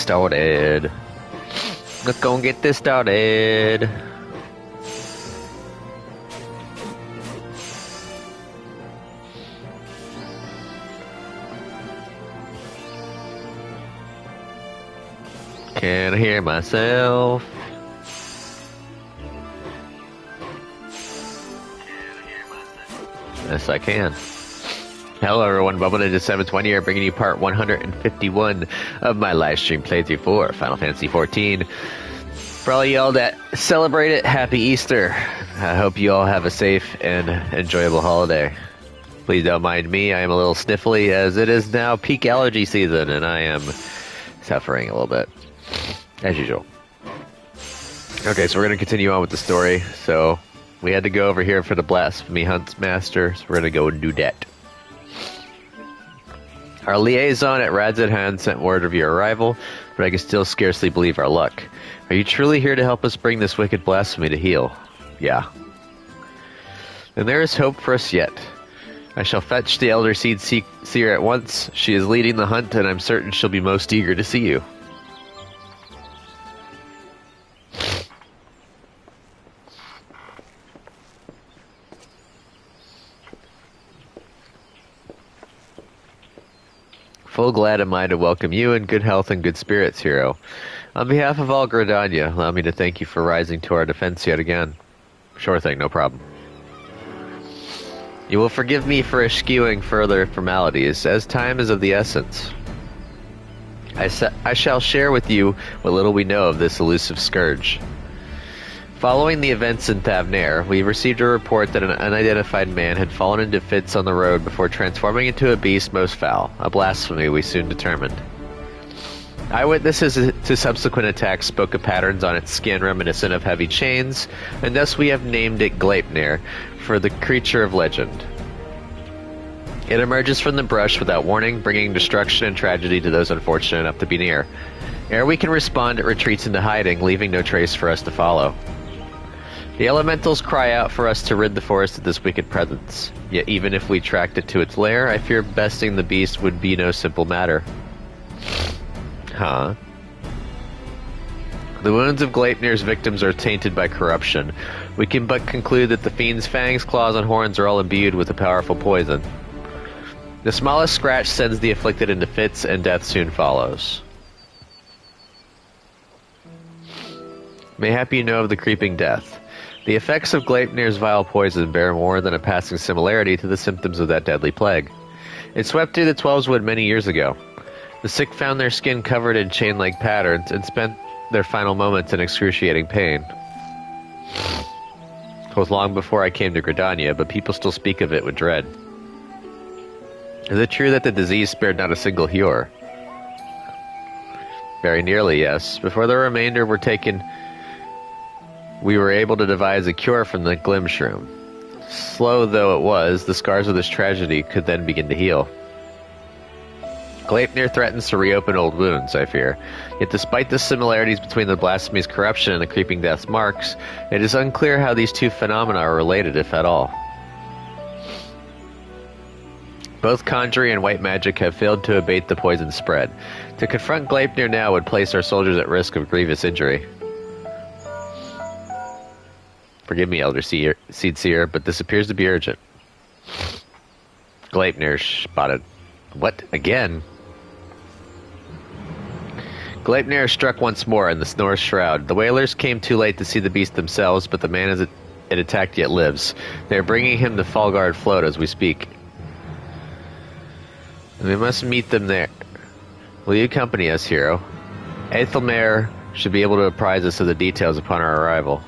started. Let's go and get this started. Can't hear myself. Yes, I can. Hello everyone, Bubble Ninja 720 here, bringing you part 151 of my Livestream playthrough for Final Fantasy XIV. For all y'all that celebrate it, happy Easter. I hope you all have a safe and enjoyable holiday. Please don't mind me, I am a little sniffly as it is now peak allergy season and I am suffering a little bit, as usual. Okay, so we're going to continue on with the story. So we had to go over here for the Blasphemy Hunt Master, so we're going to go and do that. Our liaison at Radzidhan sent word of your arrival, but I can still scarcely believe our luck. Are you truly here to help us bring this wicked blasphemy to heel? Yeah. Then there is hope for us yet. I shall fetch the Elder Seed Seer at once. She is leading the hunt, and I'm certain she'll be most eager to see you. Full glad am I to welcome you in good health and good spirits, hero. On behalf of all Gridania, allow me to thank you for rising to our defense yet again. Sure thing, no problem. You will forgive me for eschewing further formalities, as time is of the essence. I shall share with you what little we know of this elusive scourge. Following the events in Thavnair, we received a report that an unidentified man had fallen into fits on the road before transforming into a beast most foul, a blasphemy we soon determined. Eyewitnesses to subsequent attacks spoke of patterns on its skin reminiscent of heavy chains, and thus we have named it Gleipnir, for the creature of legend. It emerges from the brush without warning, bringing destruction and tragedy to those unfortunate enough to be near. Ere we can respond, it retreats into hiding, leaving no trace for us to follow. The elementals cry out for us to rid the forest of this wicked presence. Yet even if we tracked it to its lair, I fear besting the beast would be no simple matter. Huh? The wounds of Gleipnir's victims are tainted by corruption. We can but conclude that the fiend's fangs, claws, and horns are all imbued with a powerful poison. The smallest scratch sends the afflicted into fits, and death soon follows. Mayhap you know of the creeping death. The effects of Gleipnir's vile poison bear more than a passing similarity to the symptoms of that deadly plague. It swept through the Twelveswood many years ago. The sick found their skin covered in chain-like patterns and spent their final moments in excruciating pain. It was long before I came to Gridania, but people still speak of it with dread. Is it true that the disease spared not a single Hewer? Very nearly, yes. Before the remainder were taken, we were able to devise a cure from the Glimshroom. Slow though it was, the scars of this tragedy could then begin to heal. Gleipnir threatens to reopen old wounds, I fear. Yet despite the similarities between the blasphemy's corruption and the creeping death's marks, it is unclear how these two phenomena are related, if at all. Both conjuring and white magic have failed to abate the poison's spread. To confront Gleipnir now would place our soldiers at risk of grievous injury. Forgive me, Elder Seed Seer, but this appears to be urgent. Gleipnir spotted. What? Again? Gleipnir struck once more in the Snor's shroud. The Whalers came too late to see the beast themselves, but the man it attacked yet lives. They are bringing him to Fallgard Float as we speak. We must meet them there. Will you accompany us, hero? Aethelmare should be able to apprise us of the details upon our arrival.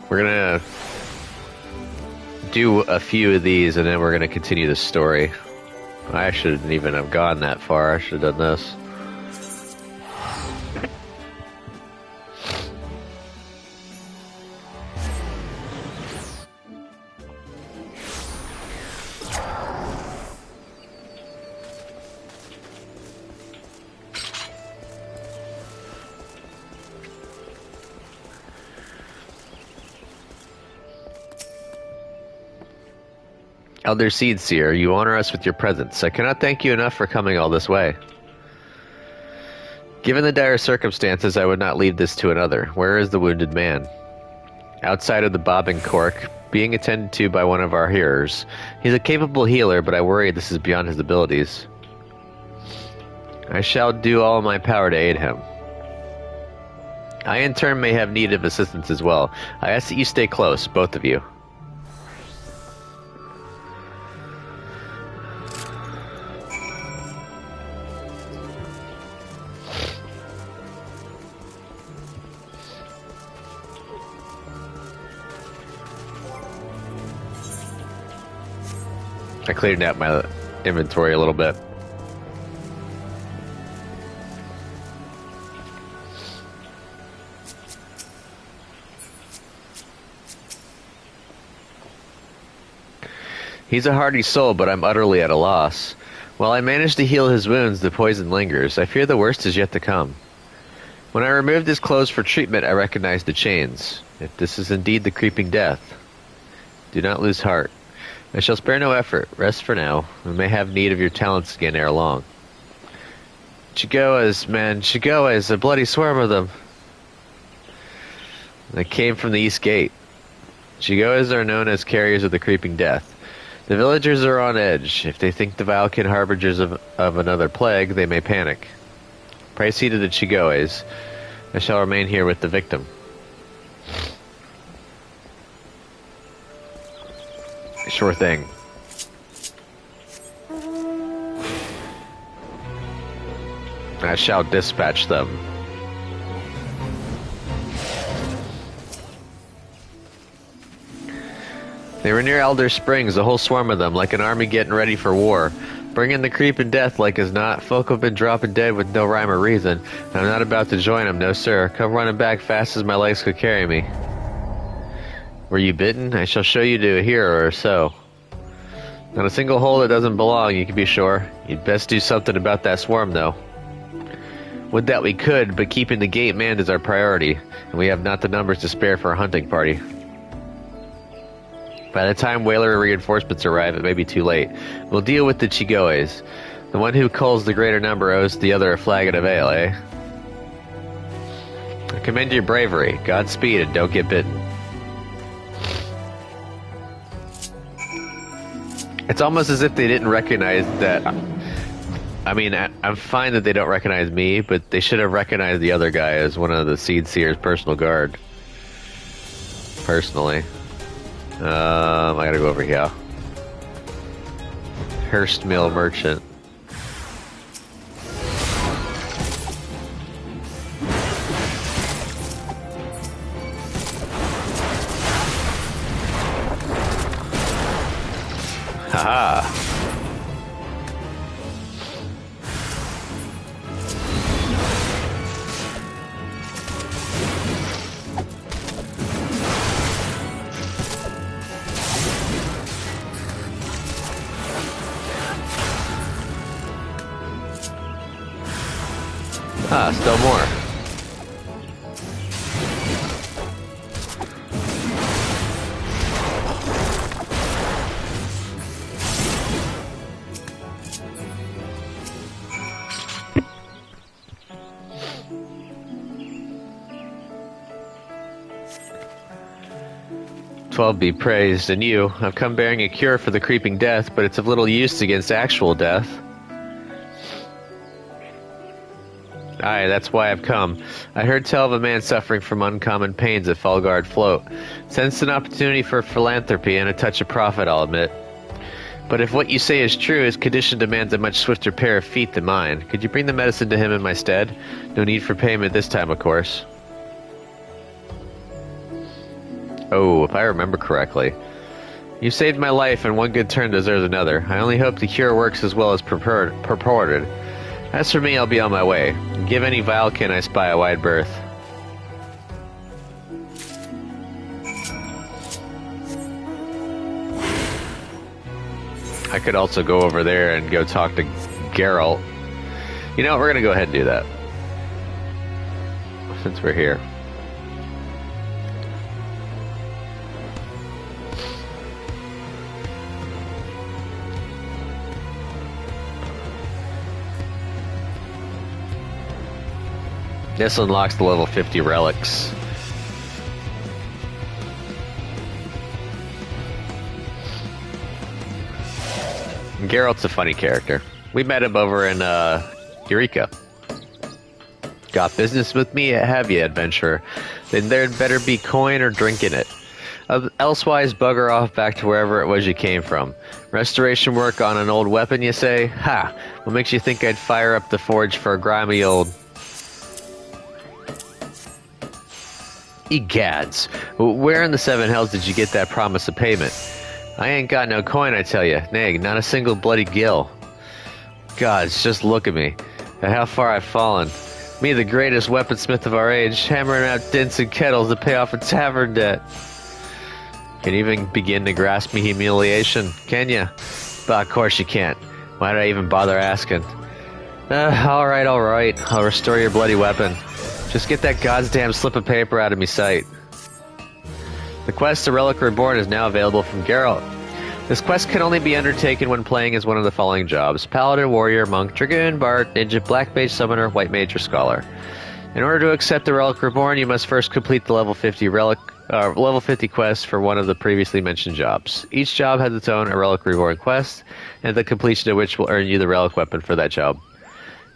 We're gonna do a few of these and then we're gonna continue the story. I shouldn't even have gone that far. I should have done this. Elder Seedseer, you honor us with your presence. I cannot thank you enough for coming all this way. Given the dire circumstances, I would not leave this to another. Where is the wounded man? Outside of the bobbing cork, being attended to by one of our hearers. He's a capable healer, but I worry this is beyond his abilities. I shall do all in my power to aid him. I in turn may have need of assistance as well. I ask that you stay close, both of you. I cleared out my inventory a little bit. He's a hardy soul, but I'm utterly at a loss. While I manage to heal his wounds, the poison lingers. I fear the worst is yet to come. When I removed his clothes for treatment, I recognized the chains. If this is indeed the creeping death, do not lose heart. I shall spare no effort. Rest for now. We may have need of your talents again ere long. Chigoas, man. Chigoas, a bloody swarm of them. They came from the east gate. Chigoas are known as carriers of the creeping death. The villagers are on edge. If they think the Valken harbingers of another plague, they may panic. Pray see to the Chigoes. I shall remain here with the victim. Sure thing. I shall dispatch them. They were near Elder Springs, a whole swarm of them, like an army getting ready for war. Bring in the creeping death like as not. Folk have been dropping dead with no rhyme or reason. I'm not about to join them, no sir. Come running back fast as my legs could carry me. Were you bitten? I shall show you to a hero or so. Not a single hole that doesn't belong, you can be sure. You'd best do something about that swarm, though. Would that we could, but keeping the gate manned is our priority, and we have not the numbers to spare for a hunting party. By the time whaler reinforcements arrive, it may be too late. We'll deal with the Chigoes. The one who culls the greater number owes the other a flagon of ale, eh? I commend your bravery. Godspeed, and don't get bitten. It's almost as if they didn't recognize that. I mean, I'm fine that they don't recognize me, but they should have recognized the other guy as one of the Seedseer's personal guard. Personally. I gotta go over here. Hearst Mill Merchant. Haha. Ah, still more. XIV be praised, and you. I've come bearing a cure for the creeping death, but it's of little use against actual death. Aye, that's why I've come. I heard tell of a man suffering from uncommon pains at Falgard Float. Sensed an opportunity for philanthropy and a touch of profit, I'll admit. But if what you say is true, his condition demands a much swifter pair of feet than mine. Could you bring the medicine to him in my stead? No need for payment this time, of course. Oh, if I remember correctly. You saved my life, and one good turn deserves another. I only hope the cure works as well as purported. As for me, I'll be on my way. Give any Valken I spy a wide berth. I could also go over there and go talk to Geralt. You know what, we're gonna go ahead and do that. Since we're here. This unlocks the level 50 relics. Geralt's a funny character. We met him over in Eureka. Got business with me? Have you, adventurer? Then there'd better be coin or drink in it. Elsewise, bugger off back to wherever it was you came from. Restoration work on an old weapon, you say? Ha! What makes you think I'd fire up the forge for a grimy old... Egads! Where in the seven hells did you get that promise of payment? I ain't got no coin, I tell you. Nay, not a single bloody gill. Gods, just look at me. At how far I've fallen. Me, the greatest weaponsmith of our age, hammering out dints and kettles to pay off a tavern debt. Can you even begin to grasp me humiliation? Can you? But of course you can't. Why did I even bother asking? Alright. I'll restore your bloody weapon. Just get that goddamn slip of paper out of me sight. The quest, The Relic Reborn, is now available from Geralt. This quest can only be undertaken when playing as one of the following jobs: Paladin, Warrior, Monk, Dragoon, Bard, Ninja, Black Mage, Summoner, White Mage, or Scholar. In order to accept The Relic Reborn, you must first complete the level 50 quest for one of the previously mentioned jobs. Each job has its own Relic Reborn quest, and the completion of which will earn you the relic weapon for that job.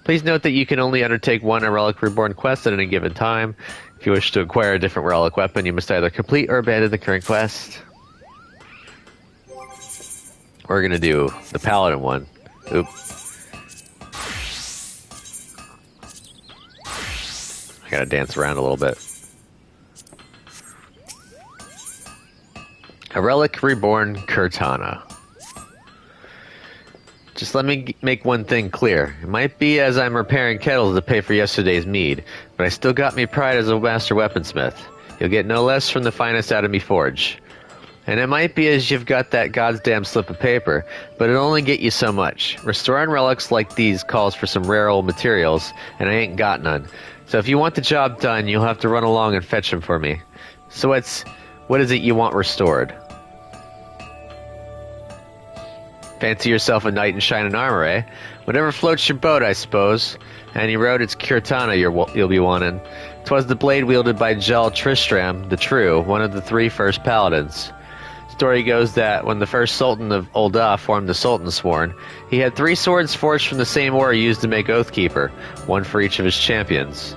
Please note that you can only undertake one Relic Reborn quest at any given time. If you wish to acquire a different relic weapon, you must either complete or abandon the current quest. We're gonna do the Paladin one. Oop. I gotta dance around a little bit. A Relic Reborn Cortana. Just let me make one thing clear. It might be as I'm repairing kettles to pay for yesterday's mead, but I still got me pride as a master weaponsmith. You'll get no less from the finest out of me forge. And it might be as you've got that goddamn slip of paper, but it'll only get you so much. Restoring relics like these calls for some rare old materials, and I ain't got none. So if you want the job done, you'll have to run along and fetch them for me. So what is it you want restored? Fancy yourself a knight in shining armor, eh? Whatever floats your boat, I suppose. And you wrote it's Cortana you'll be wanting. 'Twas the blade wielded by Jal Tristram the True, one of the three first paladins. Story goes that when the first Sultan of Ul'dah formed the Sultan Sworn, he had 3 swords forged from the same ore used to make Oathkeeper, one for each of his champions.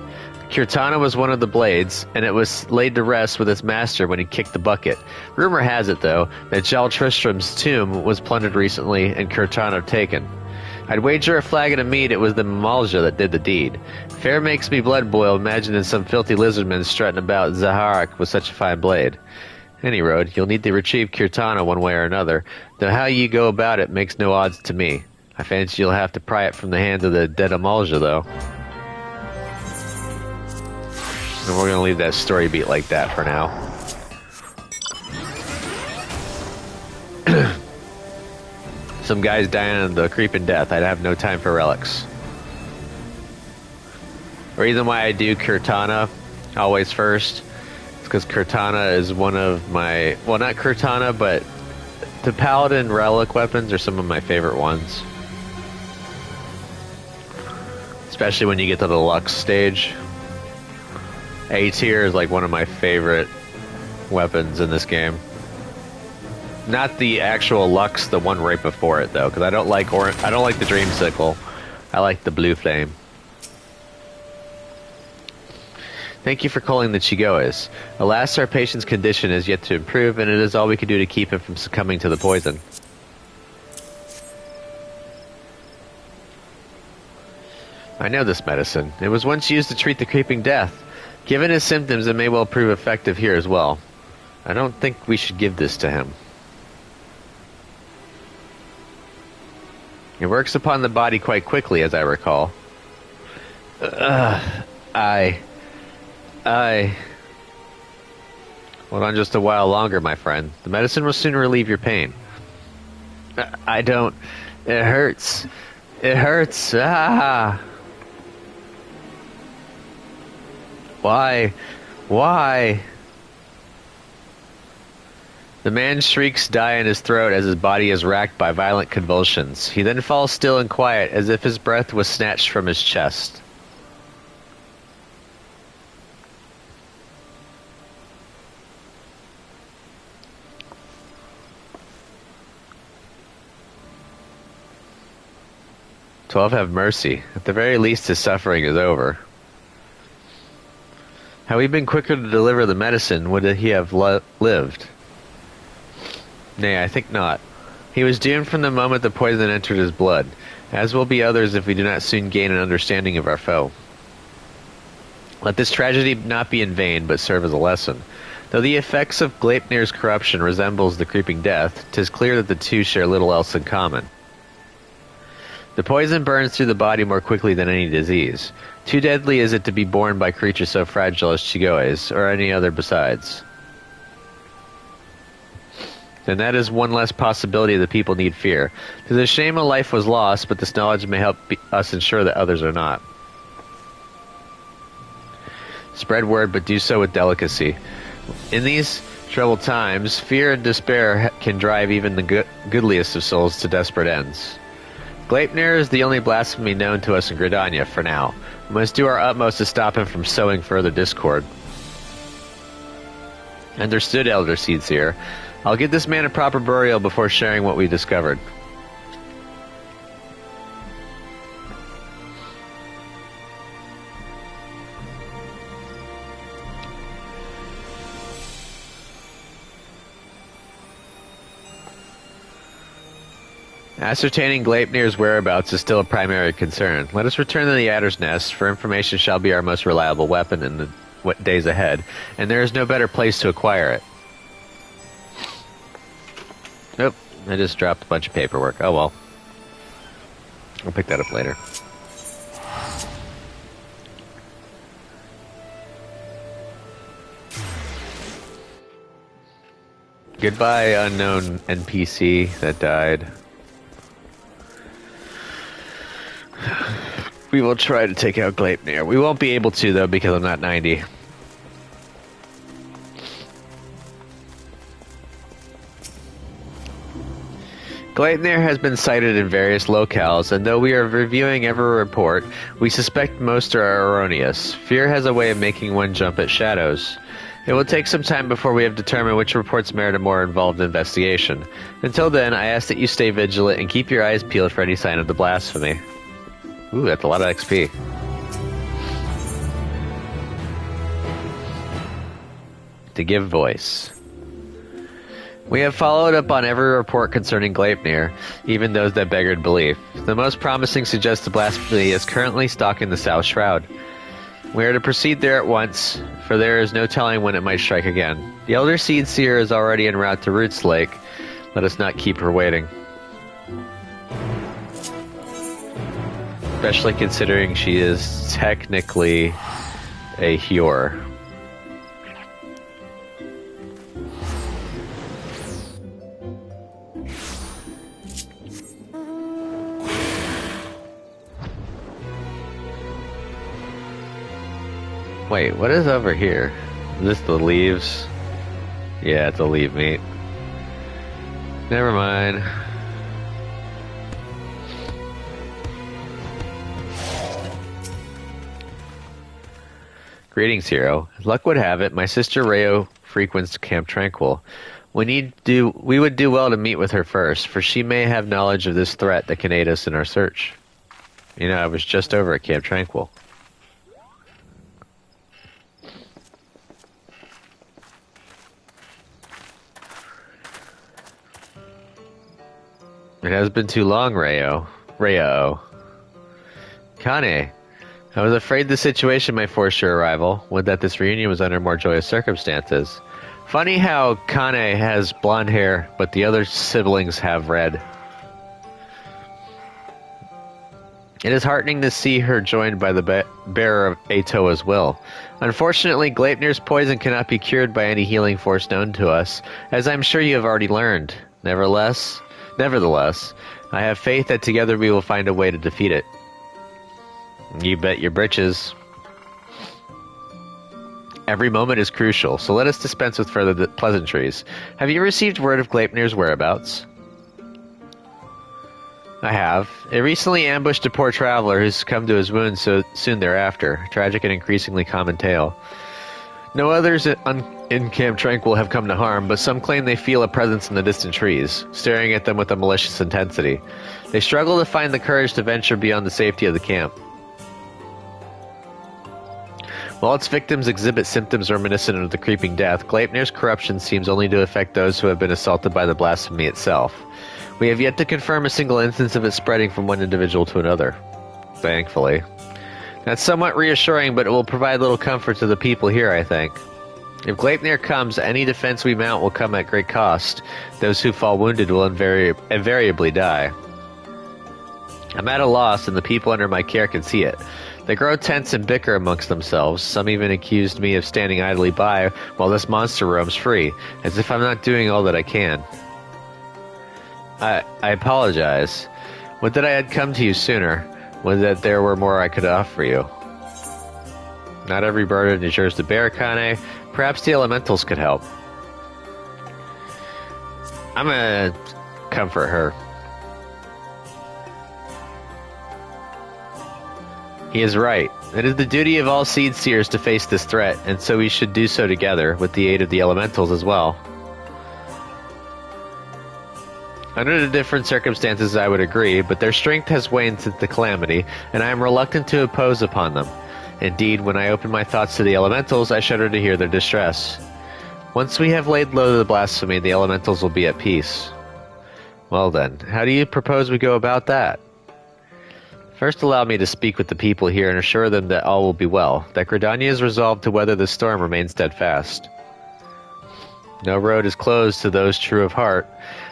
Cortana was one of the blades, and it was laid to rest with its master when he kicked the bucket. Rumor has it, though, that Jal Tristram's tomb was plundered recently and Cortana taken. I'd wager a flagon of mead it was the Malja that did the deed. Fair makes me blood boil imagining some filthy lizardman strutting about Zaharak with such a fine blade. Any road, you'll need to retrieve Cortana one way or another, though how you go about it makes no odds to me. I fancy you'll have to pry it from the hands of the dead Amalja, though. And we're going to leave that story beat like that for now. Some guy's dying of the creeping death. I'd have no time for relics. The reason why I do Cortana always first is because Cortana is one of my... Well, not Cortana, but the Paladin relic weapons are some of my favorite ones. Especially when you get to the Lux stage. A tier is like one of my favorite weapons in this game. Not the actual Lux, the one right before it though, because I don't like the Dream Sickle. I like the Blue Flame. Thank you for calling the Chigoes. Alas, our patient's condition is yet to improve, and it is all we can do to keep him from succumbing to the poison. I know this medicine. It was once used to treat the creeping death. Given his symptoms, it may well prove effective here as well. I don't think we should give this to him. It works upon the body quite quickly, as I recall. Hold on just a while longer, my friend. The medicine will soon relieve your pain. I don't... It hurts. It hurts. Ah! Why? Why? The man's shrieks die in his throat as his body is racked by violent convulsions. He then falls still and quiet, as if his breath was snatched from his chest. 12 have mercy. At the very least, his suffering is over. Had we been quicker to deliver the medicine, would he have lived? Nay, I think not. He was doomed from the moment the poison entered his blood, as will be others if we do not soon gain an understanding of our foe. Let this tragedy not be in vain, but serve as a lesson. Though the effects of Gleipnir's corruption resembles the creeping death, 'tis clear that the two share little else in common. The poison burns through the body more quickly than any disease. Too deadly is it to be borne by creatures so fragile as Chigoes, or any other besides. Then that is one less possibility the people need fear. 'Tis a shame a life was lost, but this knowledge may help us ensure that others are not. Spread word, but do so with delicacy. In these troubled times, fear and despair can drive even the goodliest of souls to desperate ends. Gleipnir is the only blasphemy known to us in Gridania, for now. We must do our utmost to stop him from sowing further discord. Understood, Elder Seedseer. I'll give this man a proper burial before sharing what we discovered. Ascertaining Gleipnir's whereabouts is still a primary concern. Let us return to the Adder's Nest, for information shall be our most reliable weapon in the days ahead, and there is no better place to acquire it. Nope, I just dropped a bunch of paperwork. Oh well. I'll pick that up later. Goodbye, unknown NPC that died. We will try to take out Gleipnir. We won't be able to, though, because I'm not 90. Gleipnir has been sighted in various locales, and though we are reviewing every report, we suspect most are erroneous. Fear has a way of making one jump at shadows. It will take some time before we have determined which reports merit a more involved investigation. Until then, I ask that you stay vigilant and keep your eyes peeled for any sign of the blasphemy. Ooh, that's a lot of XP. To give voice. We have followed up on every report concerning Gleipnir, even those that beggared belief. The most promising suggests the blasphemy is currently stalking the South Shroud. We are to proceed there at once, for there is no telling when it might strike again. The Elder Seedseer is already en route to Roots Lake. Let us not keep her waiting. Especially considering she is technically a Hjor. Wait, what is over here? Is this the leaves? Yeah, it's a leaf meat. Never mind. Greetings, hero. As luck would have it, my sister Rayo frequents Camp Tranquil. We would do well to meet with her first, for she may have knowledge of this threat that can aid us in our search. You know, I was just over at Camp Tranquil. It has been too long, Rayo. Kane. I was afraid the situation might force your arrival. Would that this reunion was under more joyous circumstances. Funny how Kane has blonde hair, but the other siblings have red. It is heartening to see her joined by the bearer of Atoa's will. Unfortunately, Gleipnir's poison cannot be cured by any healing force known to us, as I'm sure you have already learned. Nevertheless, I have faith that together we will find a way to defeat it. You bet your britches. Every moment is crucial, so let us dispense with further pleasantries. Have you received word of Gleipnir's whereabouts? I have. It recently ambushed a poor traveler who succumbed to his wounds so soon thereafter. A tragic and increasingly common tale. No others in Camp Tranquil have come to harm, but some claim they feel a presence in the distant trees, staring at them with a malicious intensity. They struggle to find the courage to venture beyond the safety of the camp. While its victims exhibit symptoms reminiscent of the creeping death, Gleipnir's corruption seems only to affect those who have been assaulted by the blasphemy itself. We have yet to confirm a single instance of it spreading from one individual to another. Thankfully. That's somewhat reassuring, but it will provide little comfort to the people here, I think. If Gleipnir comes, any defense we mount will come at great cost. Those who fall wounded will invariably die. I'm at a loss, and the people under my care can see it. They grow tense and bicker amongst themselves. Some even accused me of standing idly by while this monster roams free, as if I'm not doing all that I can. I apologize. Would that I had come to you sooner. Would that there were more I could offer you. Not every burden is yours to bear, Kane. Perhaps the elementals could help. I'm gonna comfort her. He is right. It is the duty of all seed seers to face this threat, and so we should do so together, with the aid of the elementals as well. Under the different circumstances I would agree, but their strength has waned since the calamity, and I am reluctant to impose upon them. Indeed, when I open my thoughts to the elementals, I shudder to hear their distress. Once we have laid low the blasphemy, the elementals will be at peace. Well then, how do you propose we go about that? First, allow me to speak with the people here and assure them that all will be well, that Gridania is resolved to weather the storm remain steadfast. No road is closed to those true of heart.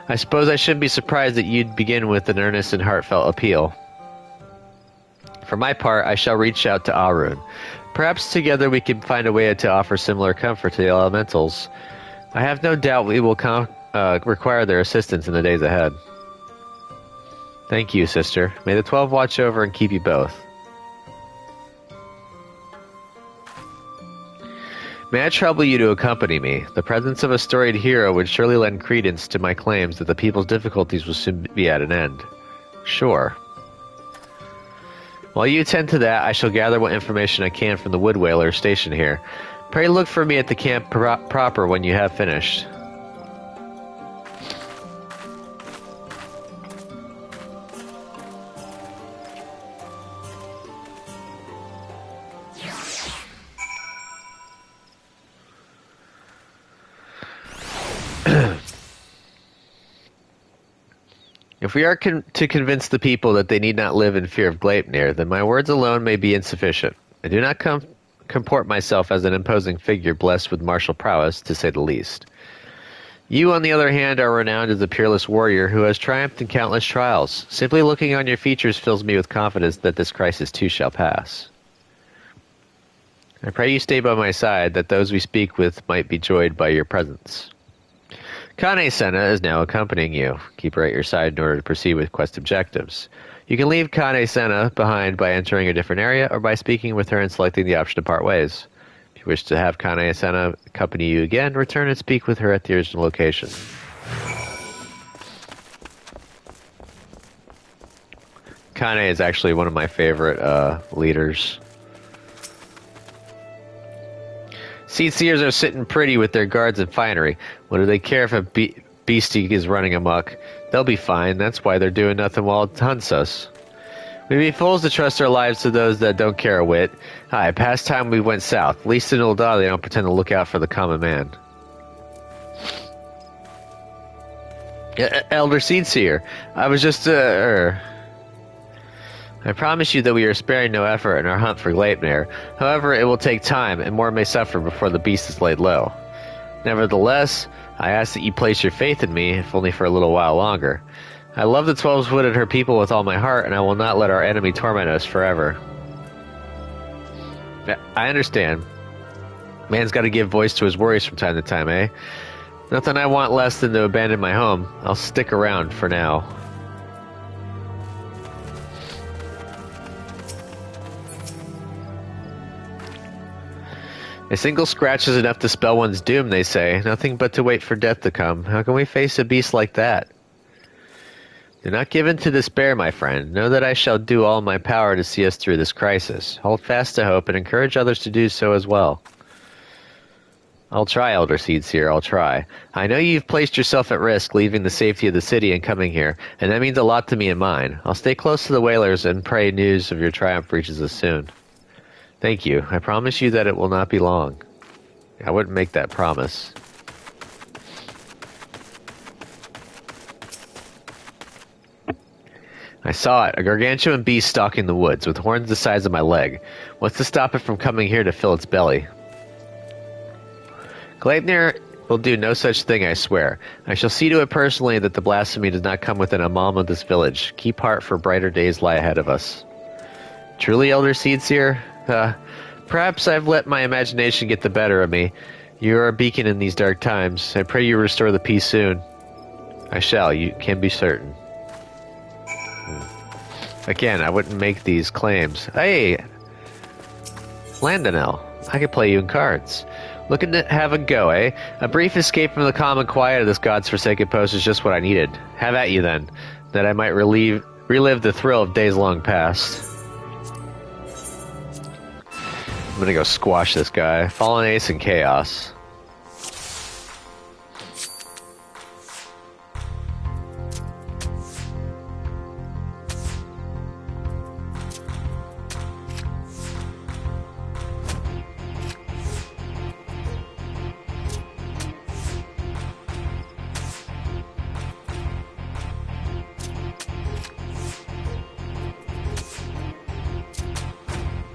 I suppose I shouldn't be surprised that you'd begin with an earnest and heartfelt appeal. For my part, I shall reach out to Arun. Perhaps together we can find a way to offer similar comfort to the elementals. I have no doubt we will require their assistance in the days ahead. Thank you, sister. May the 12 watch over and keep you both. May I trouble you to accompany me? The presence of a storied hero would surely lend credence to my claims that the people's difficulties will soon be at an end. Sure. While you attend to that, I shall gather what information I can from the wood whalers stationed here. Pray look for me at the camp proper when you have finished. If we are to convince the people that they need not live in fear of Gleipnir, then my words alone may be insufficient. I do not comport myself as an imposing figure blessed with martial prowess, to say the least. You, on the other hand, are renowned as a peerless warrior who has triumphed in countless trials. Simply looking on your features fills me with confidence that this crisis too shall pass. I pray you stay by my side, that those we speak with might be joyed by your presence. Kane Senna is now accompanying you. Keep her at your side in order to proceed with quest objectives. You can leave Kane Senna behind by entering a different area or by speaking with her and selecting the option to part ways. If you wish to have Kane Senna accompany you again, return and speak with her at the original location. Kane is actually one of my favorite leaders. Seed Seers are sitting pretty with their guards and finery. What do they care if a beastie is running amok? They'll be fine. That's why they're doing nothing while it hunts us. We'd be fools to trust our lives to those that don't care a whit. Aye, past time we went south. At least in Ul'dah they don't pretend to look out for the common man. Elder Seed Seer, I was just, I promise you that we are sparing no effort in our hunt for Gleipnir. However, it will take time, and more may suffer before the beast is laid low. Nevertheless, I ask that you place your faith in me, if only for a little while longer. I love the 12's-Wood and her people with all my heart, and I will not let our enemy torment us forever. I understand. Man's got to give voice to his worries from time to time, eh? Nothing I want less than to abandon my home. I'll stick around for now. A single scratch is enough to spell one's doom, they say. Nothing but to wait for death to come. How can we face a beast like that? Do not give in to despair, my friend. Know that I shall do all in my power to see us through this crisis. Hold fast to hope and encourage others to do so as well. I'll try, Elder Seedseer, I'll try. I know you've placed yourself at risk leaving the safety of the city and coming here, and that means a lot to me and mine. I'll stay close to the whalers and pray news of your triumph reaches us soon. Thank you. I promise you that it will not be long. I wouldn't make that promise. I saw it, a gargantuan beast stalking the woods, with horns the size of my leg. What's to stop it from coming here to fill its belly? Gleipnir will do no such thing, I swear. I shall see to it personally that the blasphemy does not come within a mile of this village. Keep heart, for brighter days lie ahead of us. Truly, Elder Seedseer? Perhaps I've let my imagination get the better of me. You are a beacon in these dark times. I pray you restore the peace soon. I shall, you can be certain. Again, I wouldn't make these claims. Hey! Landonel, I could play you in cards. Looking to have a go, eh? A brief escape from the calm and quiet of this god's forsaken post is just what I needed. Have at you then, that I might relive the thrill of days long past. I'm gonna go squash this guy. Fallen Ace and Chaos.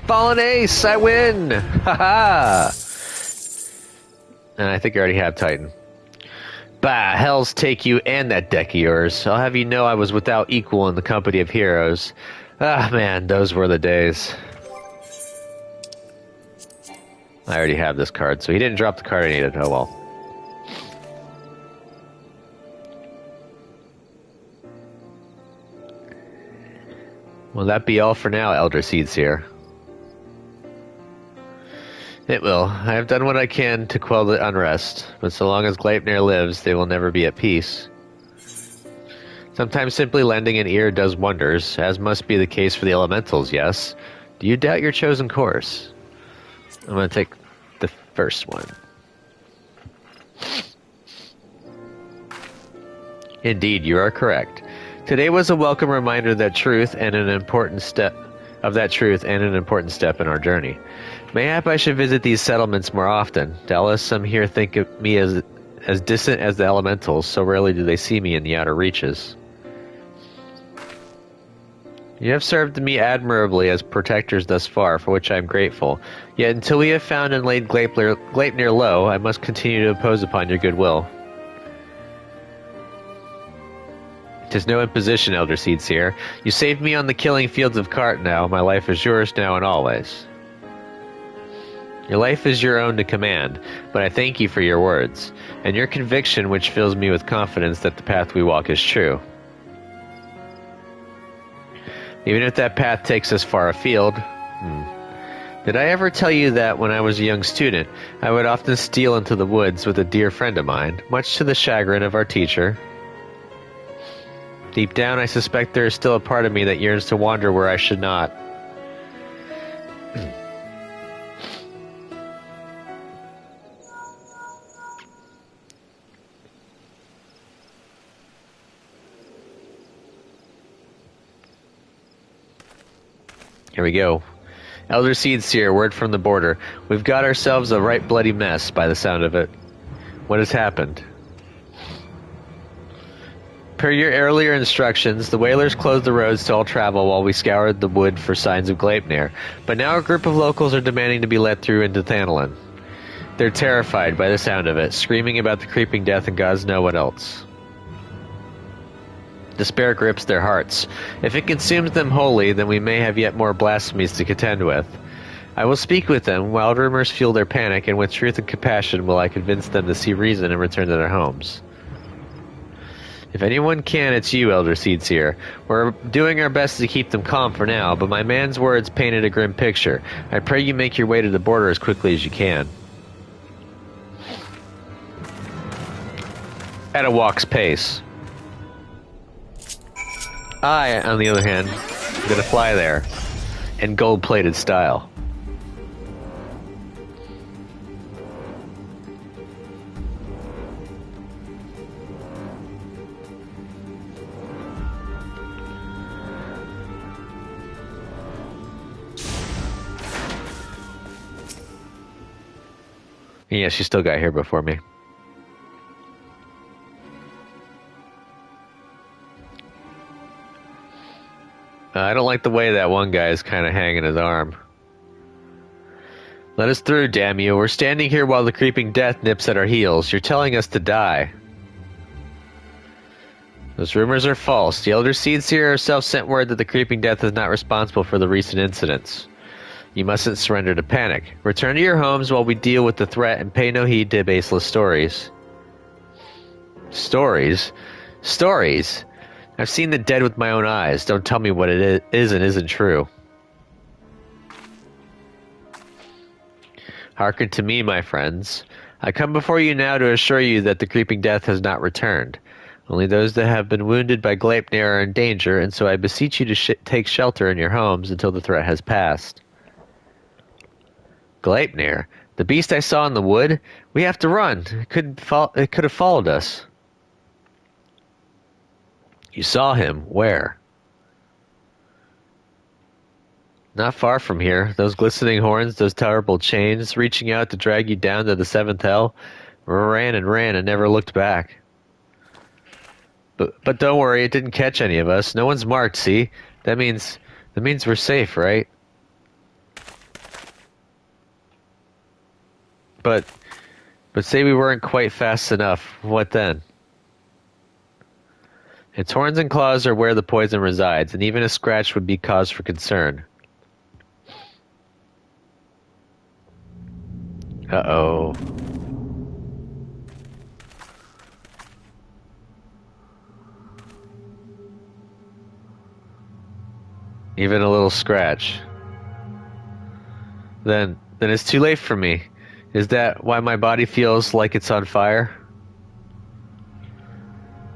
Fallen Ace, I win! Haha! And I think I already have Titan. Bah, hells take you and that deck of yours. I'll have you know I was without equal in the company of heroes. Ah, man, those were the days. I already have this card, so he didn't drop the card I needed. Oh well. Will that be all for now, Elder Seedseer? It will. I have done what I can to quell the unrest, but so long as Gleipnir lives, they will never be at peace. Sometimes simply lending an ear does wonders, as must be the case for the elementals, yes? Do you doubt your chosen course? I'm going to take the first one. Indeed, you are correct. Today was a welcome reminder that truth and an important step in our journey. Mayhap I should visit these settlements more often. Doubtless some here think of me as distant as the elementals, so rarely do they see me in the outer reaches. You have served me admirably as protectors thus far, for which I am grateful. Yet until we have found and laid Gleipnir low, I must continue to impose upon your goodwill. 'Tis no imposition, Elder Seedseer. You saved me on the killing fields of Cart now. My life is yours now and always. Your life is your own to command, but I thank you for your words, and your conviction which fills me with confidence that the path we walk is true. Even if that path takes us far afield. Did I ever tell you that when I was a young student, I would often steal into the woods with a dear friend of mine, much to the chagrin of our teacher? Deep down, I suspect there is still a part of me that yearns to wander where I should not. Here we go. Elder Seedseer, word from the border. We've got ourselves a right bloody mess, by the sound of it. What has happened? Per your earlier instructions, the whalers closed the roads to all travel while we scoured the wood for signs of Gleipnir, but now a group of locals are demanding to be let through into Thanalin. They're terrified by the sound of it, screaming about the creeping death and gods know what else. Despair grips their hearts. If it consumes them wholly, then we may have yet more blasphemies to contend with. I will speak with them, while rumors fuel their panic, and with truth and compassion will I convince them to see reason and return to their homes. If anyone can, it's you, Elder Seedseer. We're doing our best to keep them calm for now, but my man's words painted a grim picture. I pray you make your way to the border as quickly as you can. At a walk's pace. I, on the other hand, am gonna fly there, in gold-plated style. Yeah, she still got here before me. I don't like the way that one guy is kind of hanging his arm. Let us through, damn you. We're standing here while the creeping death nips at our heels. You're telling us to die. Those rumors are false. The Elder Seedseer herself sent word that the creeping death is not responsible for the recent incidents. You mustn't surrender to panic. Return to your homes while we deal with the threat and pay no heed to baseless stories. Stories? Stories? I've seen the dead with my own eyes. Don't tell me what it is and isn't true. Hearken to me, my friends. I come before you now to assure you that the creeping death has not returned. Only those that have been wounded by Gleipnir are in danger, and so I beseech you to take shelter in your homes until the threat has passed. Gleipnir? The beast I saw in the wood? We have to run. It could have followed us. You saw him. Where? Not far from here. Those glistening horns, those terrible chains, reaching out to drag you down to the seventh hell. Ran and never looked back. But don't worry, it didn't catch any of us. No one's marked, see? That means we're safe, right? But say we weren't quite fast enough. What then? Its horns and claws are where the poison resides, and even a scratch would be cause for concern. Uh-oh. Even a little scratch. Then it's too late for me. Is that why my body feels like it's on fire?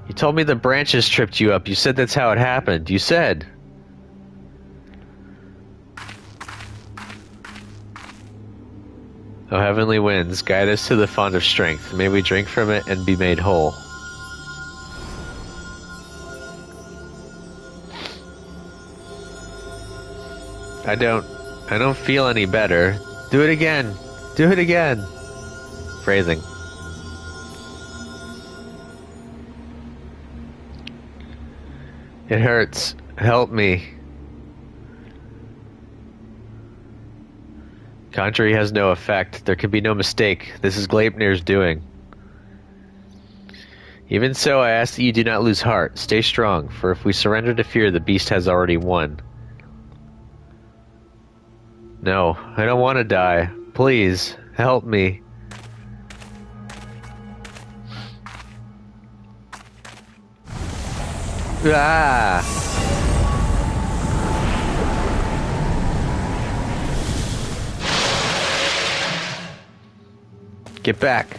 You told me the branches tripped you up. You said that's how it happened. You said. O heavenly winds, guide us to the font of strength. May we drink from it and be made whole. I don't feel any better. Do it again. Do it again. Phrasing. It hurts. Help me. Conjury has no effect. There can be no mistake. This is Gleipnir's doing. Even so, I ask that you do not lose heart. Stay strong, for if we surrender to fear, the beast has already won. No, I don't want to die. Please, help me. Ah! Get back.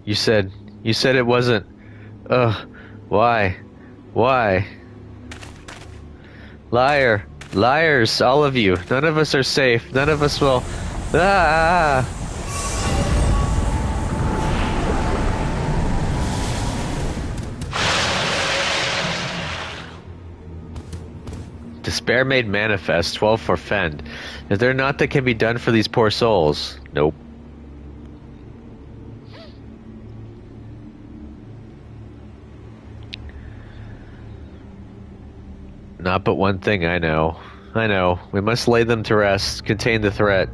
You said it wasn't. Ugh. Why? Why? Liar. Liars, all of you. None of us are safe. None of us will. Ah! Despair made manifest, 12 for Fend. Is there naught that can be done for these poor souls? Nope. Not but one thing I know. I know. We must lay them to rest, contain the threat.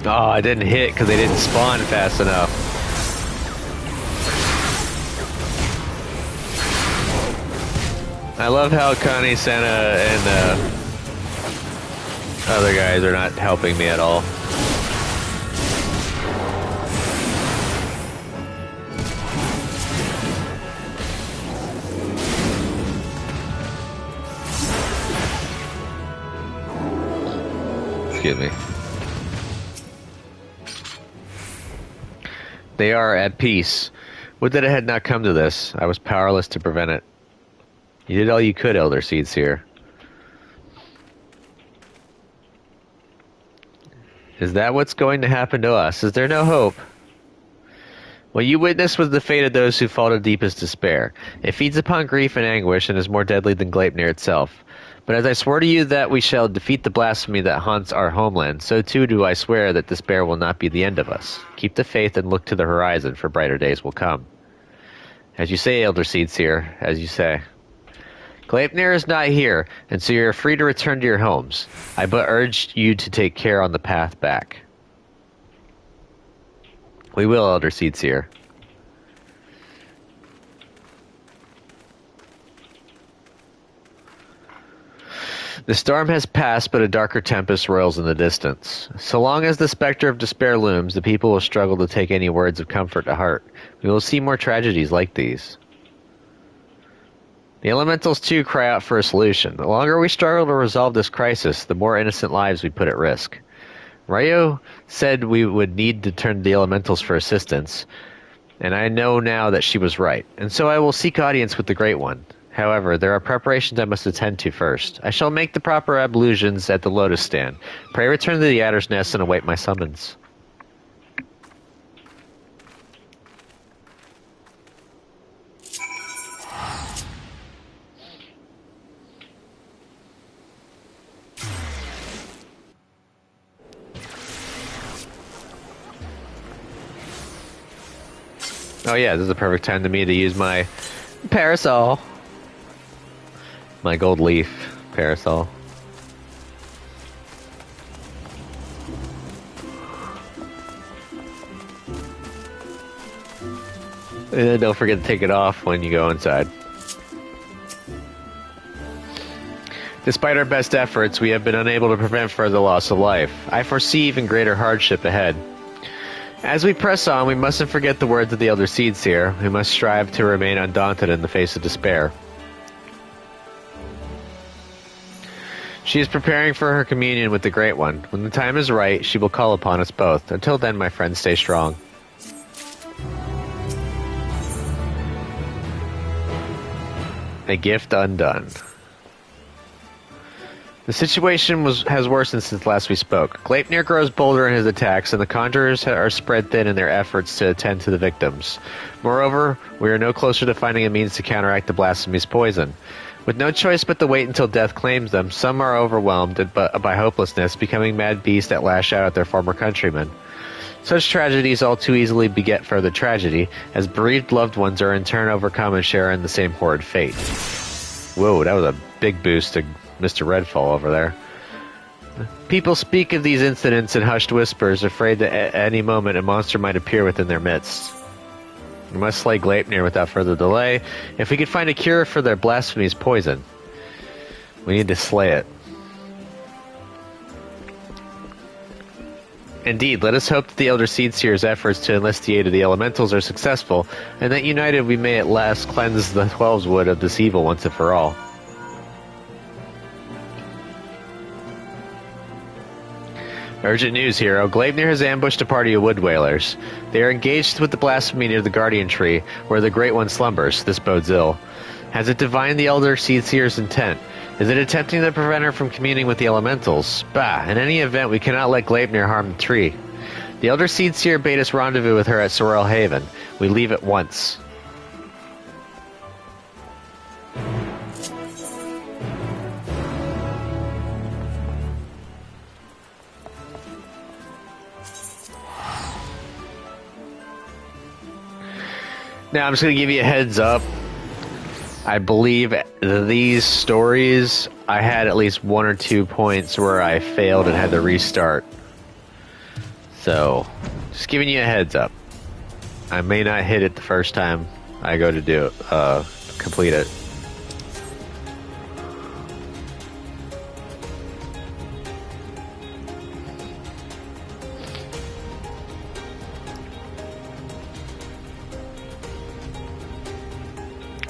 Oh, I didn't hit because they didn't spawn fast enough. I love how Connie, Santa, and other guys are not helping me at all. Excuse me. They are at peace. Would that it had not come to this. I was powerless to prevent it. You did all you could, Elder Seedseer. Is that what's going to happen to us? Is there no hope? What you witnessed was the fate of those who fall to deepest despair. It feeds upon grief and anguish and is more deadly than Gleipnir itself. But as I swore to you that we shall defeat the blasphemy that haunts our homeland, so too do I swear that despair will not be the end of us. Keep the faith and look to the horizon, for brighter days will come. As you say, Elder Seedseer, as you say. Gleipnir is not here, and so you are free to return to your homes. I but urge you to take care on the path back. We will, Elder Seedseer. The storm has passed, but a darker tempest roils in the distance. So long as the specter of despair looms, the people will struggle to take any words of comfort to heart. We will see more tragedies like these. The elementals, too, cry out for a solution. The longer we struggle to resolve this crisis, the more innocent lives we put at risk. Ryo said we would need to turn to the elementals for assistance, and I know now that she was right, and so I will seek audience with the Great One. However, there are preparations I must attend to first. I shall make the proper ablutions at the lotus stand. Pray return to the adder's nest and await my summons. Oh yeah, this is the perfect time to me to use my parasol. My gold leaf parasol. And then don't forget to take it off when you go inside. Despite our best efforts, we have been unable to prevent further loss of life. I foresee even greater hardship ahead. As we press on, we mustn't forget the words of the Elder Seedseer. We must strive to remain undaunted in the face of despair. She is preparing for her communion with the Great One. When the time is right, she will call upon us both. Until then, my friends, stay strong. A gift undone. The situation has worsened since last we spoke. Gleipnir grows bolder in his attacks, and the conjurers are spread thin in their efforts to attend to the victims. Moreover, we are no closer to finding a means to counteract the blasphemy's poison. With no choice but to wait until death claims them, some are overwhelmed by hopelessness, becoming mad beasts that lash out at their former countrymen. Such tragedies all too easily beget further tragedy, as bereaved loved ones are in turn overcome and share in the same horrid fate. Whoa, that was a big boost to Mr. Redfall over there. People speak of these incidents in hushed whispers, afraid that at any moment a monster might appear within their midst. We must slay Gleipnir without further delay. If we could find a cure for their blasphemy's poison, we need to slay it. Indeed, let us hope that the Elder Seedseer's efforts to enlist the aid of the elementals are successful, and that united we may at last cleanse the Twelveswood of this evil once and for all. Urgent news, hero. Gleipnir has ambushed a party of wood whalers. They are engaged with the blasphemy near the Guardian Tree, where the Great One slumbers. This bodes ill. Has it divined the Elder Seedseer's intent? Is it attempting to prevent her from communing with the elementals? Bah! In any event, we cannot let Gleipnir harm the tree. The Elder Seedseer bade us rendezvous with her at Sorrel Haven. We leave at once. Now, I'm just going to give you a heads up. I believe these stories, I had at least 1 or 2 points where I failed and had to restart. So, just giving you a heads up. I may not hit it the first time I go to do it, complete it.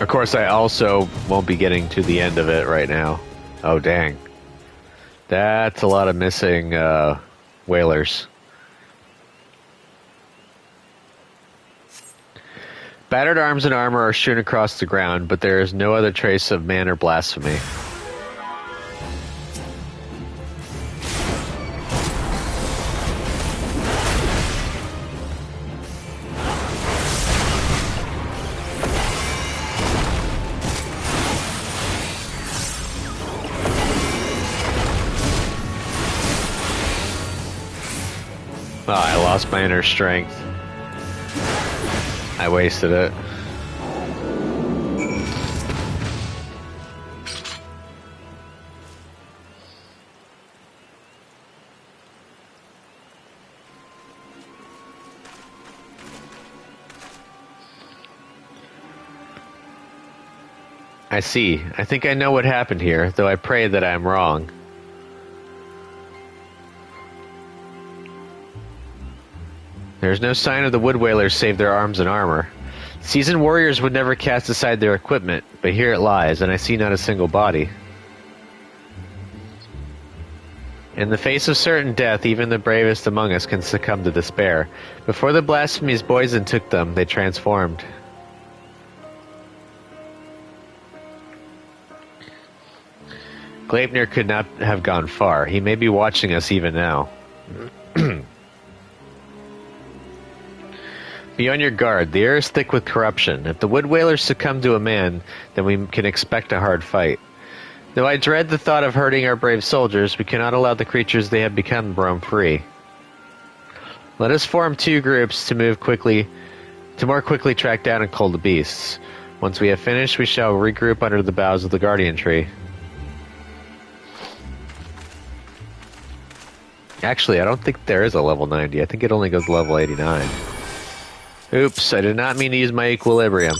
Of course, I also won't be getting to the end of it right now. Oh, dang. That's a lot of missing whalers. Battered arms and armor are strewn across the ground, but there is no other trace of man or blasphemy. Oh, I lost my inner strength. I wasted it. I see. I think I know what happened here, though I pray that I am wrong. There is no sign of the wood whalers save their arms and armor. Seasoned warriors would never cast aside their equipment, but here it lies, and I see not a single body. In the face of certain death, even the bravest among us can succumb to despair. Before the blasphemy's poison took them, they transformed. Gleipnir could not have gone far. He may be watching us even now. Be on your guard. The air is thick with corruption. If the wood whalers succumb to a man, then we can expect a hard fight. Though I dread the thought of hurting our brave soldiers, we cannot allow the creatures they have become to roam free. Let us form two groups to more quickly track down and cull the beasts. Once we have finished, we shall regroup under the boughs of the guardian tree. Actually, I don't think there is a level 90. I think it only goes to level 89. Oops, I did not mean to use my equilibrium.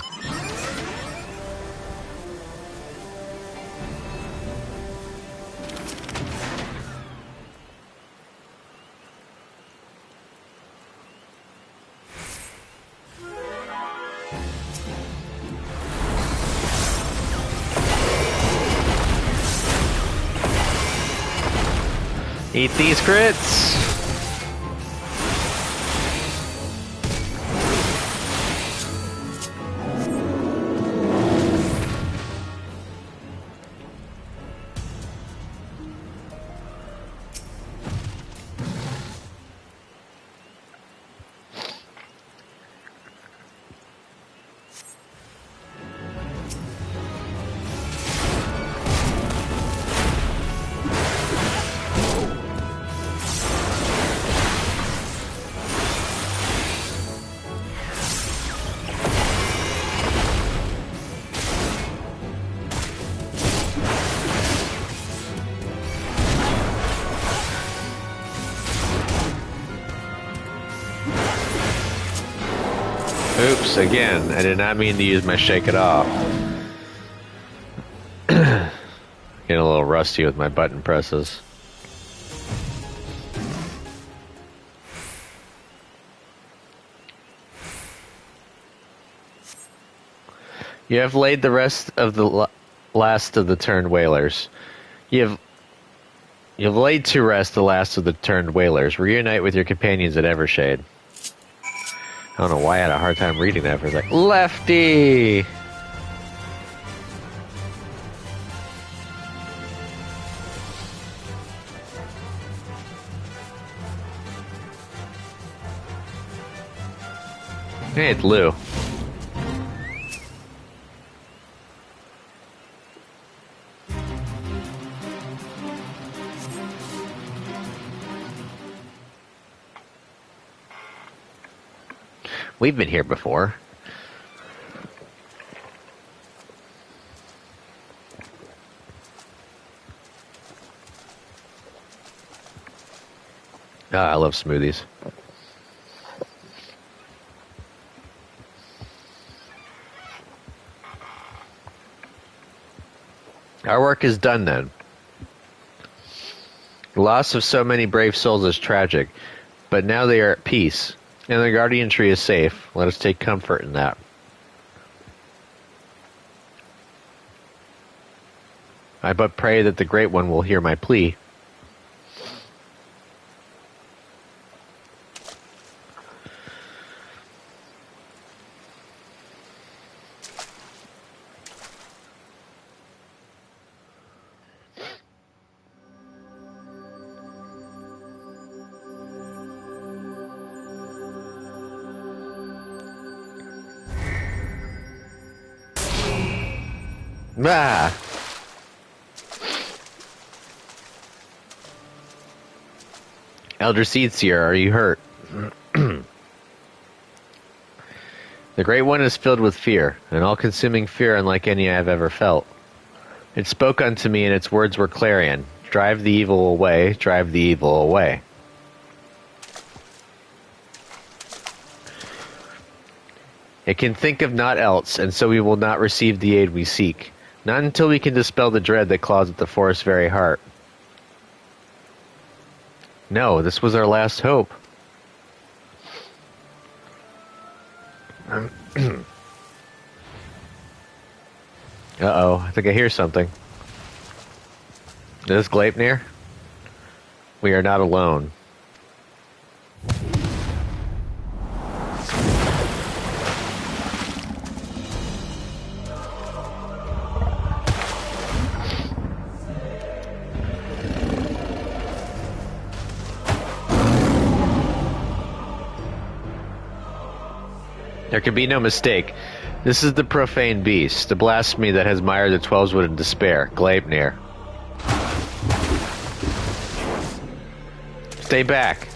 Eat these crits! Oops, again, I did not mean to use my shake it off. Getting a little rusty with my button presses. You have laid the rest of the last of the turned whalers. You have laid to rest the last of the turned whalers. Reunite with your companions at Evershade. I don't know why I had a hard time reading that for a sec. Lefty! Hey, it's Lou. We've been here before. Ah, I love smoothies. Our work is done then. The loss of so many brave souls is tragic, but now they are at peace. And the guardian tree is safe. Let us take comfort in that. I but pray that the Great One will hear my plea. Ah! Elder Seedseer, are you hurt? The Great One is filled with fear, an all-consuming fear unlike any I have ever felt. It spoke unto me, and its words were clarion. Drive the evil away, drive the evil away. It can think of naught else, and so we will not receive the aid we seek. Not until we can dispel the dread that claws at the forest's very heart. No, this was our last hope. Uh-oh, I think I hear something. Is this Gleipnir? We are not alone. There can be no mistake. This is the profane beast, the blasphemy that has mired the Twelveswood in despair, Gleipnir. Stay back.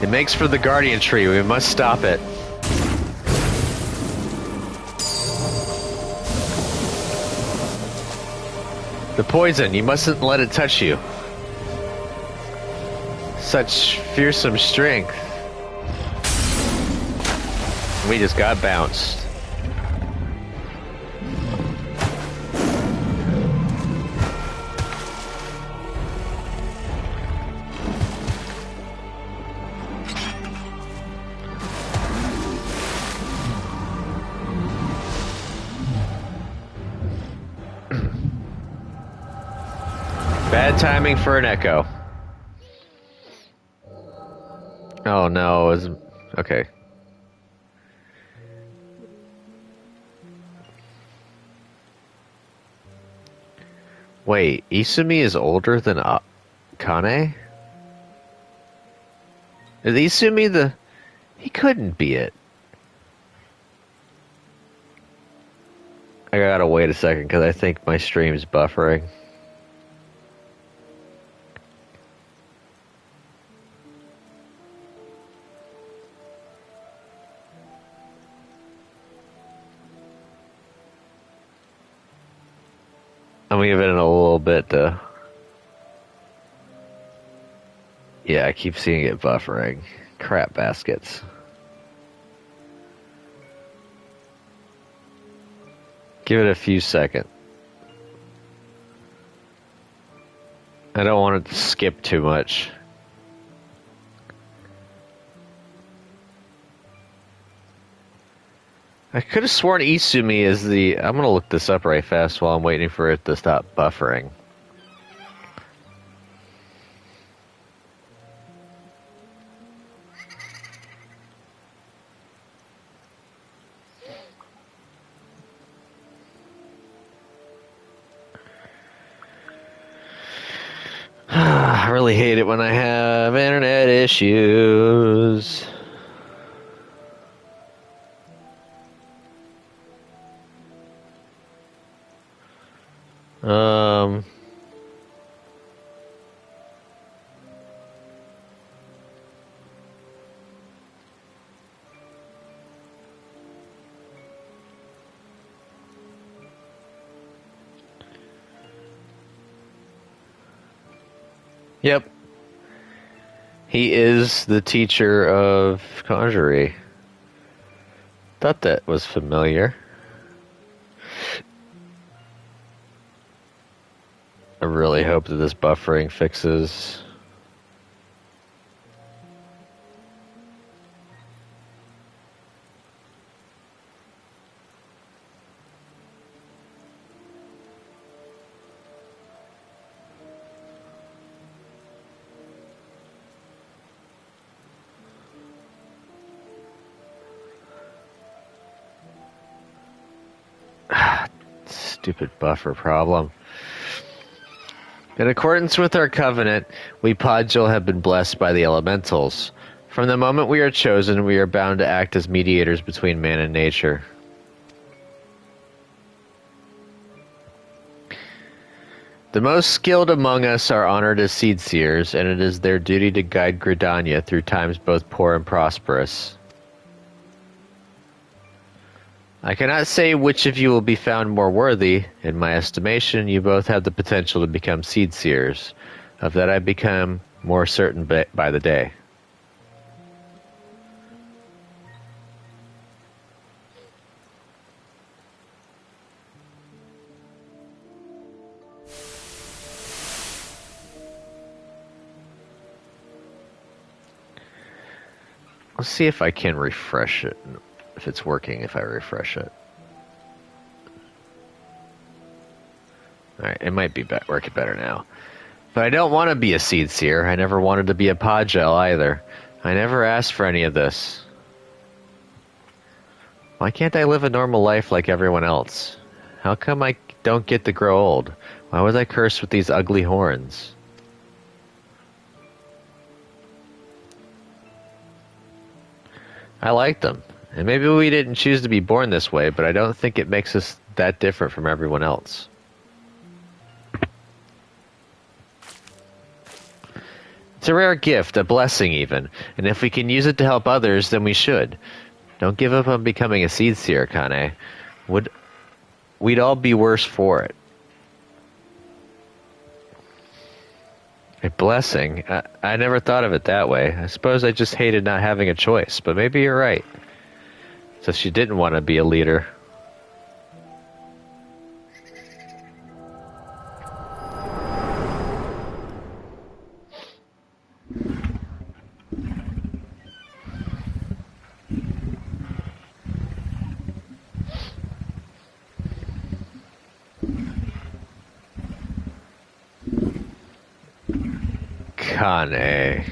It makes for the Guardian Tree. We must stop it. The poison. You mustn't let it touch you. Such fearsome strength. We just got bounced. Bad timing for an echo. Oh no, okay. Wait, Isumi is older than Kane? Is Isumi the... He couldn't be it. I gotta wait a second because I think my stream's buffering. I'm gonna give it in a little bit to... Yeah, I keep seeing it buffering. Crap baskets. Give it a few seconds. I don't want it to skip too much. I could have sworn Isumi is the... I'm gonna look this up right fast while I'm waiting for it to stop buffering. I really hate it when I have internet issues. Yep. He is the teacher of Conjury. Thought that was familiar. I really hope that this buffering fixes. Stupid buffer problem. In accordance with our covenant, we Podjil have been blessed by the elementals. From the moment we are chosen, we are bound to act as mediators between man and nature. The most skilled among us are honored as seed seers, and it is their duty to guide Gridania through times both poor and prosperous. I cannot say which of you will be found more worthy. In my estimation, you both have the potential to become seed seers. Of that I become more certain by the day. Let's see if I can refresh it. If it's working, if I refresh it. Alright, it might be working better now. But I don't want to be a seed seer. I never wanted to be a pod gel either. I never asked for any of this. Why can't I live a normal life like everyone else? How come I don't get to grow old? Why was I cursed with these ugly horns? I like them. And maybe we didn't choose to be born this way, but I don't think it makes us that different from everyone else. It's a rare gift, a blessing even, and if we can use it to help others, then we should. Don't give up on becoming a seed seer, Kane. We'd all be worse for it. A blessing? I never thought of it that way. I suppose I just hated not having a choice, but maybe you're right. So she didn't want to be a leader. Kane.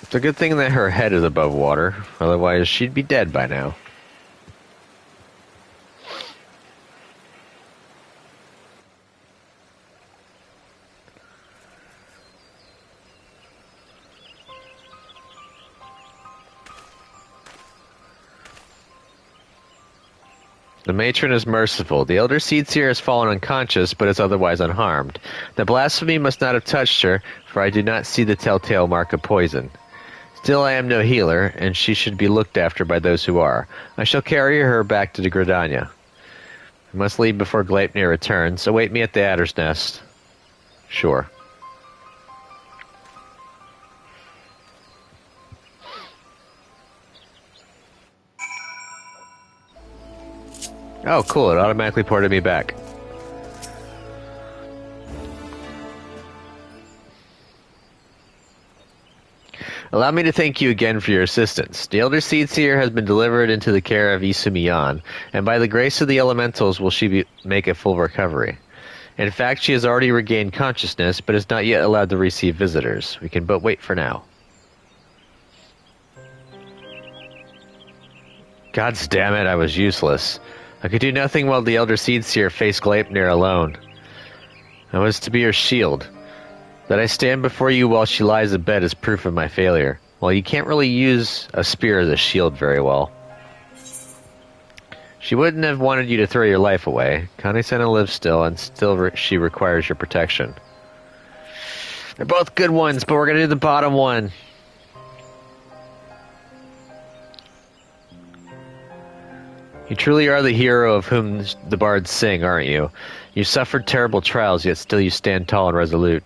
It's a good thing that her head is above water, otherwise she'd be dead by now. The matron is merciful. The elder seed seer has fallen unconscious, but is otherwise unharmed. The blasphemy must not have touched her, for I do not see the telltale mark of poison. Still, I am no healer, and she should be looked after by those who are. I shall carry her back to the Gridania. I must leave before Gleipnir returns. Await me at the Adder's Nest. Sure. Oh, cool. It automatically ported me back. Allow me to thank you again for your assistance. The Elder Seed Seer has been delivered into the care of Isumiyan, and by the grace of the elementals will she make a full recovery. In fact, she has already regained consciousness, but is not yet allowed to receive visitors. We can but wait for now. Gods damn it, I was useless. I could do nothing while the Elder Seed Seer faced Gleipnir alone. I was to be her shield. That I stand before you while she lies in bed is proof of my failure. Well, you can't really use a spear as a shield very well. She wouldn't have wanted you to throw your life away. Kane-sama lives still, and still she requires your protection. They're both good ones, but we're going to do the bottom one. You truly are the hero of whom the bards sing, aren't you? You suffered terrible trials, yet still you stand tall and resolute.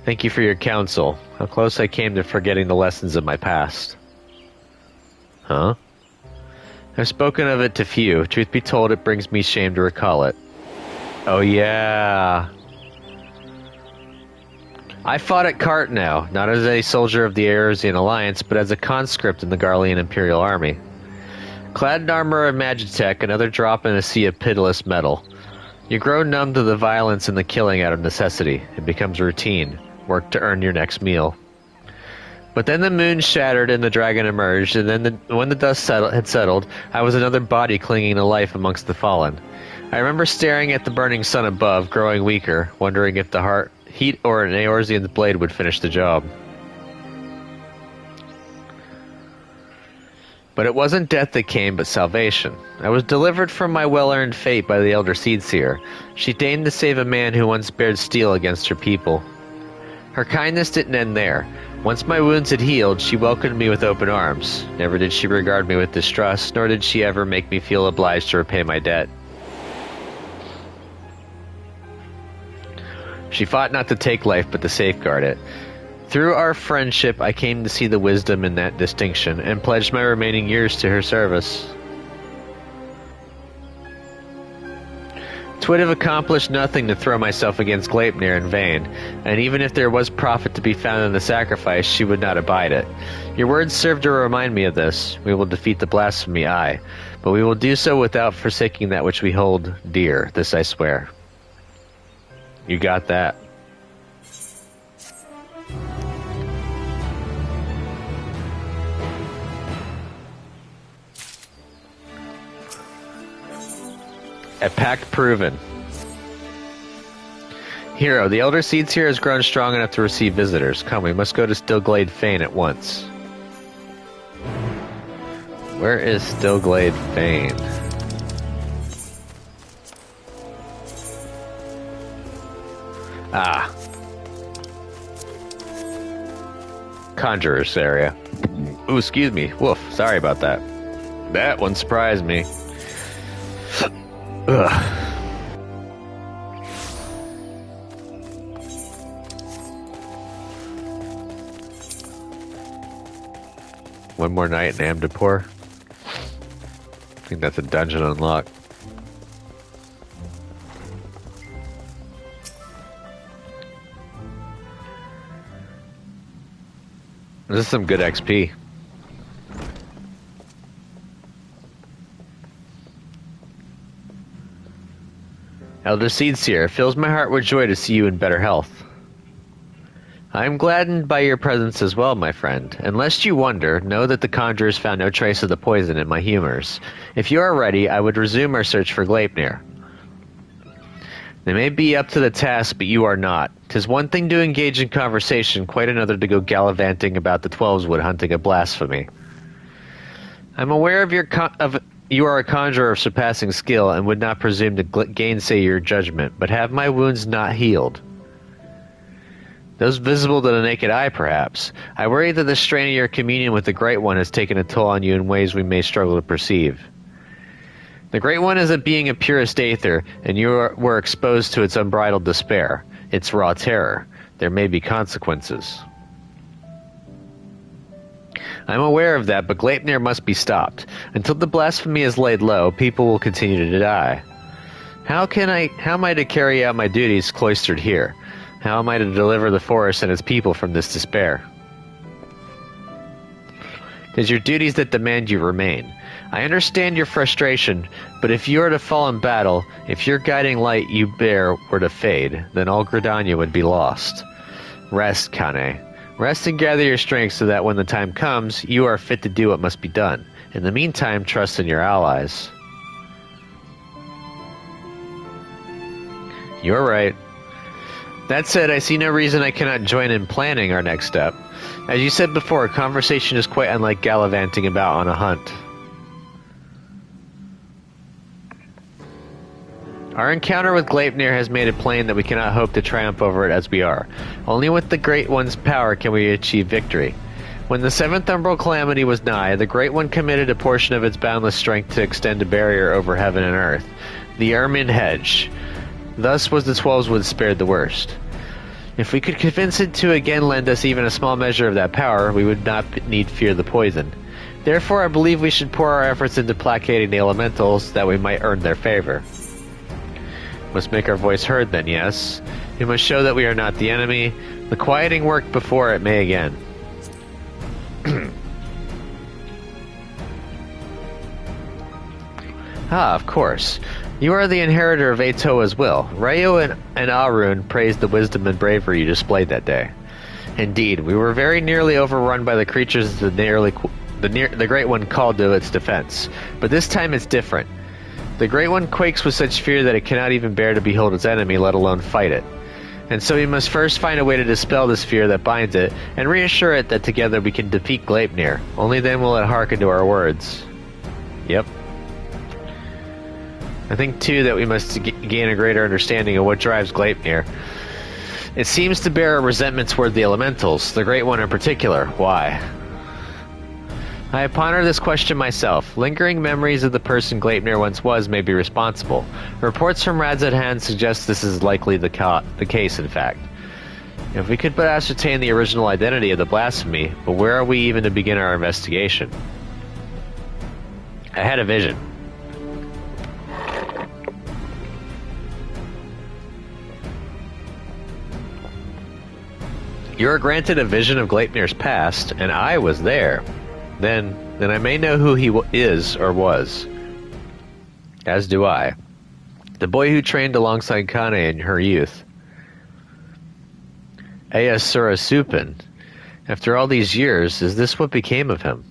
Thank you for your counsel. How close I came to forgetting the lessons of my past. Huh? I've spoken of it to few. Truth be told, it brings me shame to recall it. Oh yeah. I fought at Cartnow, not as a soldier of the Erusian Alliance, but as a conscript in the Garlean Imperial Army. Clad in armor of Magitech, another drop in a sea of pitiless metal. You grow numb to the violence and the killing out of necessity. It becomes routine. Work to earn your next meal. But then the moon shattered and the dragon emerged, and then when the dust had settled, I was another body clinging to life amongst the fallen. I remember staring at the burning sun above, growing weaker, wondering if the heat or an Eorzean's blade would finish the job. But it wasn't death that came, but salvation. I was delivered from my well-earned fate by the Elder Seedseer. She deigned to save a man who once bared steel against her people. Her kindness didn't end there. Once my wounds had healed, she welcomed me with open arms. Never did she regard me with distrust, nor did she ever make me feel obliged to repay my debt. She fought not to take life, but to safeguard it. Through our friendship, I came to see the wisdom in that distinction, and pledged my remaining years to her service. 'Twould have accomplished nothing to throw myself against Gleipnir in vain, and even if there was profit to be found in the sacrifice, she would not abide it. Your words serve to remind me of this. We will defeat the blasphemy, aye, but we will do so without forsaking that which we hold dear. This I swear. You got that. A pact proven. Hero, the Elder Seedseer has grown strong enough to receive visitors. Come, we must go to Stillglade Fane at once. Where is Stillglade Fane? Ah. Conjurer's area. Ooh, excuse me. Woof, sorry about that. That one surprised me. Ugh. One more night in Amdapor. I think that's a dungeon unlocked. This is some good XP. Elder Seedseer, it fills my heart with joy to see you in better health. I am gladdened by your presence as well, my friend. And lest you wonder, know that the conjurers found no trace of the poison in my humors. If you are ready, I would resume our search for Gleipnir. They may be up to the task, but you are not. 'Tis one thing to engage in conversation, quite another to go gallivanting about the Twelveswood hunting a blasphemy. I'm aware of you are a conjurer of surpassing skill, and would not presume to gainsay your judgment, but have my wounds not healed? Those visible to the naked eye, perhaps. I worry that the strain of your communion with the Great One has taken a toll on you in ways we may struggle to perceive. The Great One is a being of purest aether, and you were exposed to its unbridled despair, its raw terror. There may be consequences. I'm aware of that, but Gleipnir must be stopped. Until the blasphemy is laid low, people will continue to die. How am I to carry out my duties cloistered here? How am I to deliver the forest and its people from this despair? It is your duties that demand you remain. I understand your frustration, but if you are to fall in battle, if your guiding light you bear were to fade, then all Gridania would be lost. Rest, Kane. Rest and gather your strength so that when the time comes, you are fit to do what must be done. In the meantime, trust in your allies. You're right. That said, I see no reason I cannot join in planning our next step. As you said before, conversation is quite unlike gallivanting about on a hunt. Our encounter with Gleipnir has made it plain that we cannot hope to triumph over it as we are. Only with the Great One's power can we achieve victory. When the seventh umbral calamity was nigh, the Great One committed a portion of its boundless strength to extend a barrier over heaven and earth, the Ermin Hedge. Thus was the Twelveswood spared the worst. If we could convince it to again lend us even a small measure of that power, we would not need fear the poison. Therefore, I believe we should pour our efforts into placating the elementals, that we might earn their favor. Must make our voice heard then, yes. We must show that we are not the enemy. The quieting work before it may again. Ah, of course. You are the inheritor of Atoa's will. Rayo and Arun praised the wisdom and bravery you displayed that day. Indeed, we were very nearly overrun by the creatures the Great One called to its defense. But this time it's different. The Great One quakes with such fear that it cannot even bear to behold its enemy, let alone fight it. And so we must first find a way to dispel this fear that binds it, and reassure it that together we can defeat Gleipnir. Only then will it hearken to our words. Yep. I think, too, that we must gain a greater understanding of what drives Gleipnir. It seems to bear a resentment toward the elementals, the Great One in particular. Why? I have pondered this question myself. Lingering memories of the person Gleipnir once was may be responsible. Reports from Radzadhan suggest this is likely the case, in fact. If we could but ascertain the original identity of the blasphemy, but where are we even to begin our investigation? I had a vision. You are granted a vision of Gleipnir's past, and I was there. Then I may know who he is or was. As do I. The boy who trained alongside Kane in her youth. Ayasura Supin. After all these years, is this what became of him?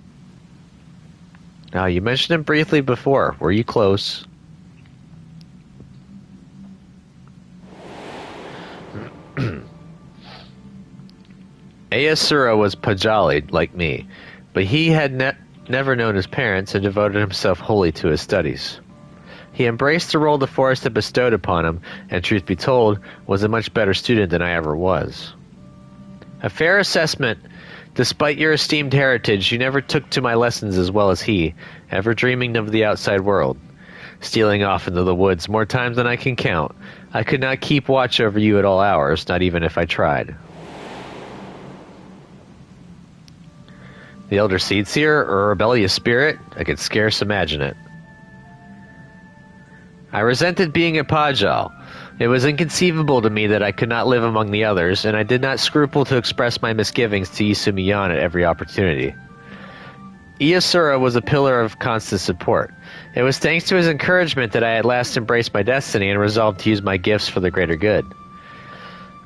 Now, you mentioned him briefly before. Were you close? Ayasura was Pajali, like me, but he had never known his parents and devoted himself wholly to his studies. He embraced the role the forest had bestowed upon him, and truth be told, was a much better student than I ever was. A fair assessment. Despite your esteemed heritage, you never took to my lessons as well as he, ever dreaming of the outside world. Stealing off into the woods more times than I can count, I could not keep watch over you at all hours, not even if I tried. The Elder Seedseer, or a rebellious spirit? I could scarce imagine it. I resented being a Pajal. It was inconceivable to me that I could not live among the others, and I did not scruple to express my misgivings to Isumiyan at every opportunity. Iyasura was a pillar of constant support. It was thanks to his encouragement that I at last embraced my destiny and resolved to use my gifts for the greater good.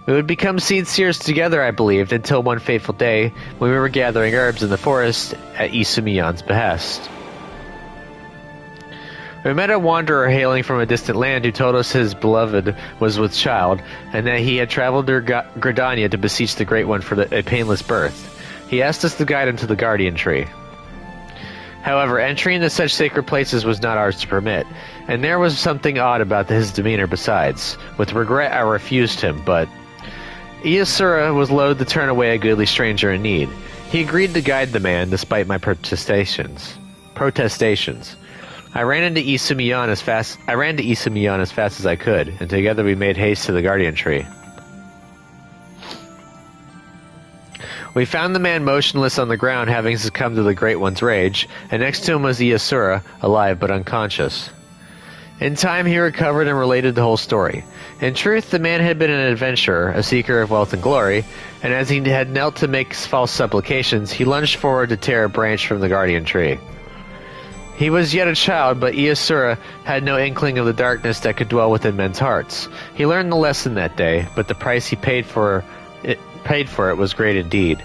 We would become seed seers together, I believed, until one fateful day when we were gathering herbs in the forest at Isumiyan's behest. We met a wanderer hailing from a distant land who told us his beloved was with child, and that he had traveled to Gridania to beseech the Great One for a painless birth. He asked us to guide him to the guardian tree. However, entry into such sacred places was not ours to permit, and there was something odd about his demeanor besides. With regret I refused him, but Iyasura was loath to turn away a goodly stranger in need. He agreed to guide the man despite my protestations. I ran to Isumiyan as fast as I could, and together we made haste to the guardian tree. We found the man motionless on the ground, having succumbed to the Great One's rage, and next to him was Iyasura, alive but unconscious. In time he recovered and related the whole story. In truth, the man had been an adventurer, a seeker of wealth and glory, and as he had knelt to make false supplications, he lunged forward to tear a branch from the guardian tree. He was yet a child, but Iyasura had no inkling of the darkness that could dwell within men's hearts. He learned the lesson that day, but the price he paid for it was great indeed.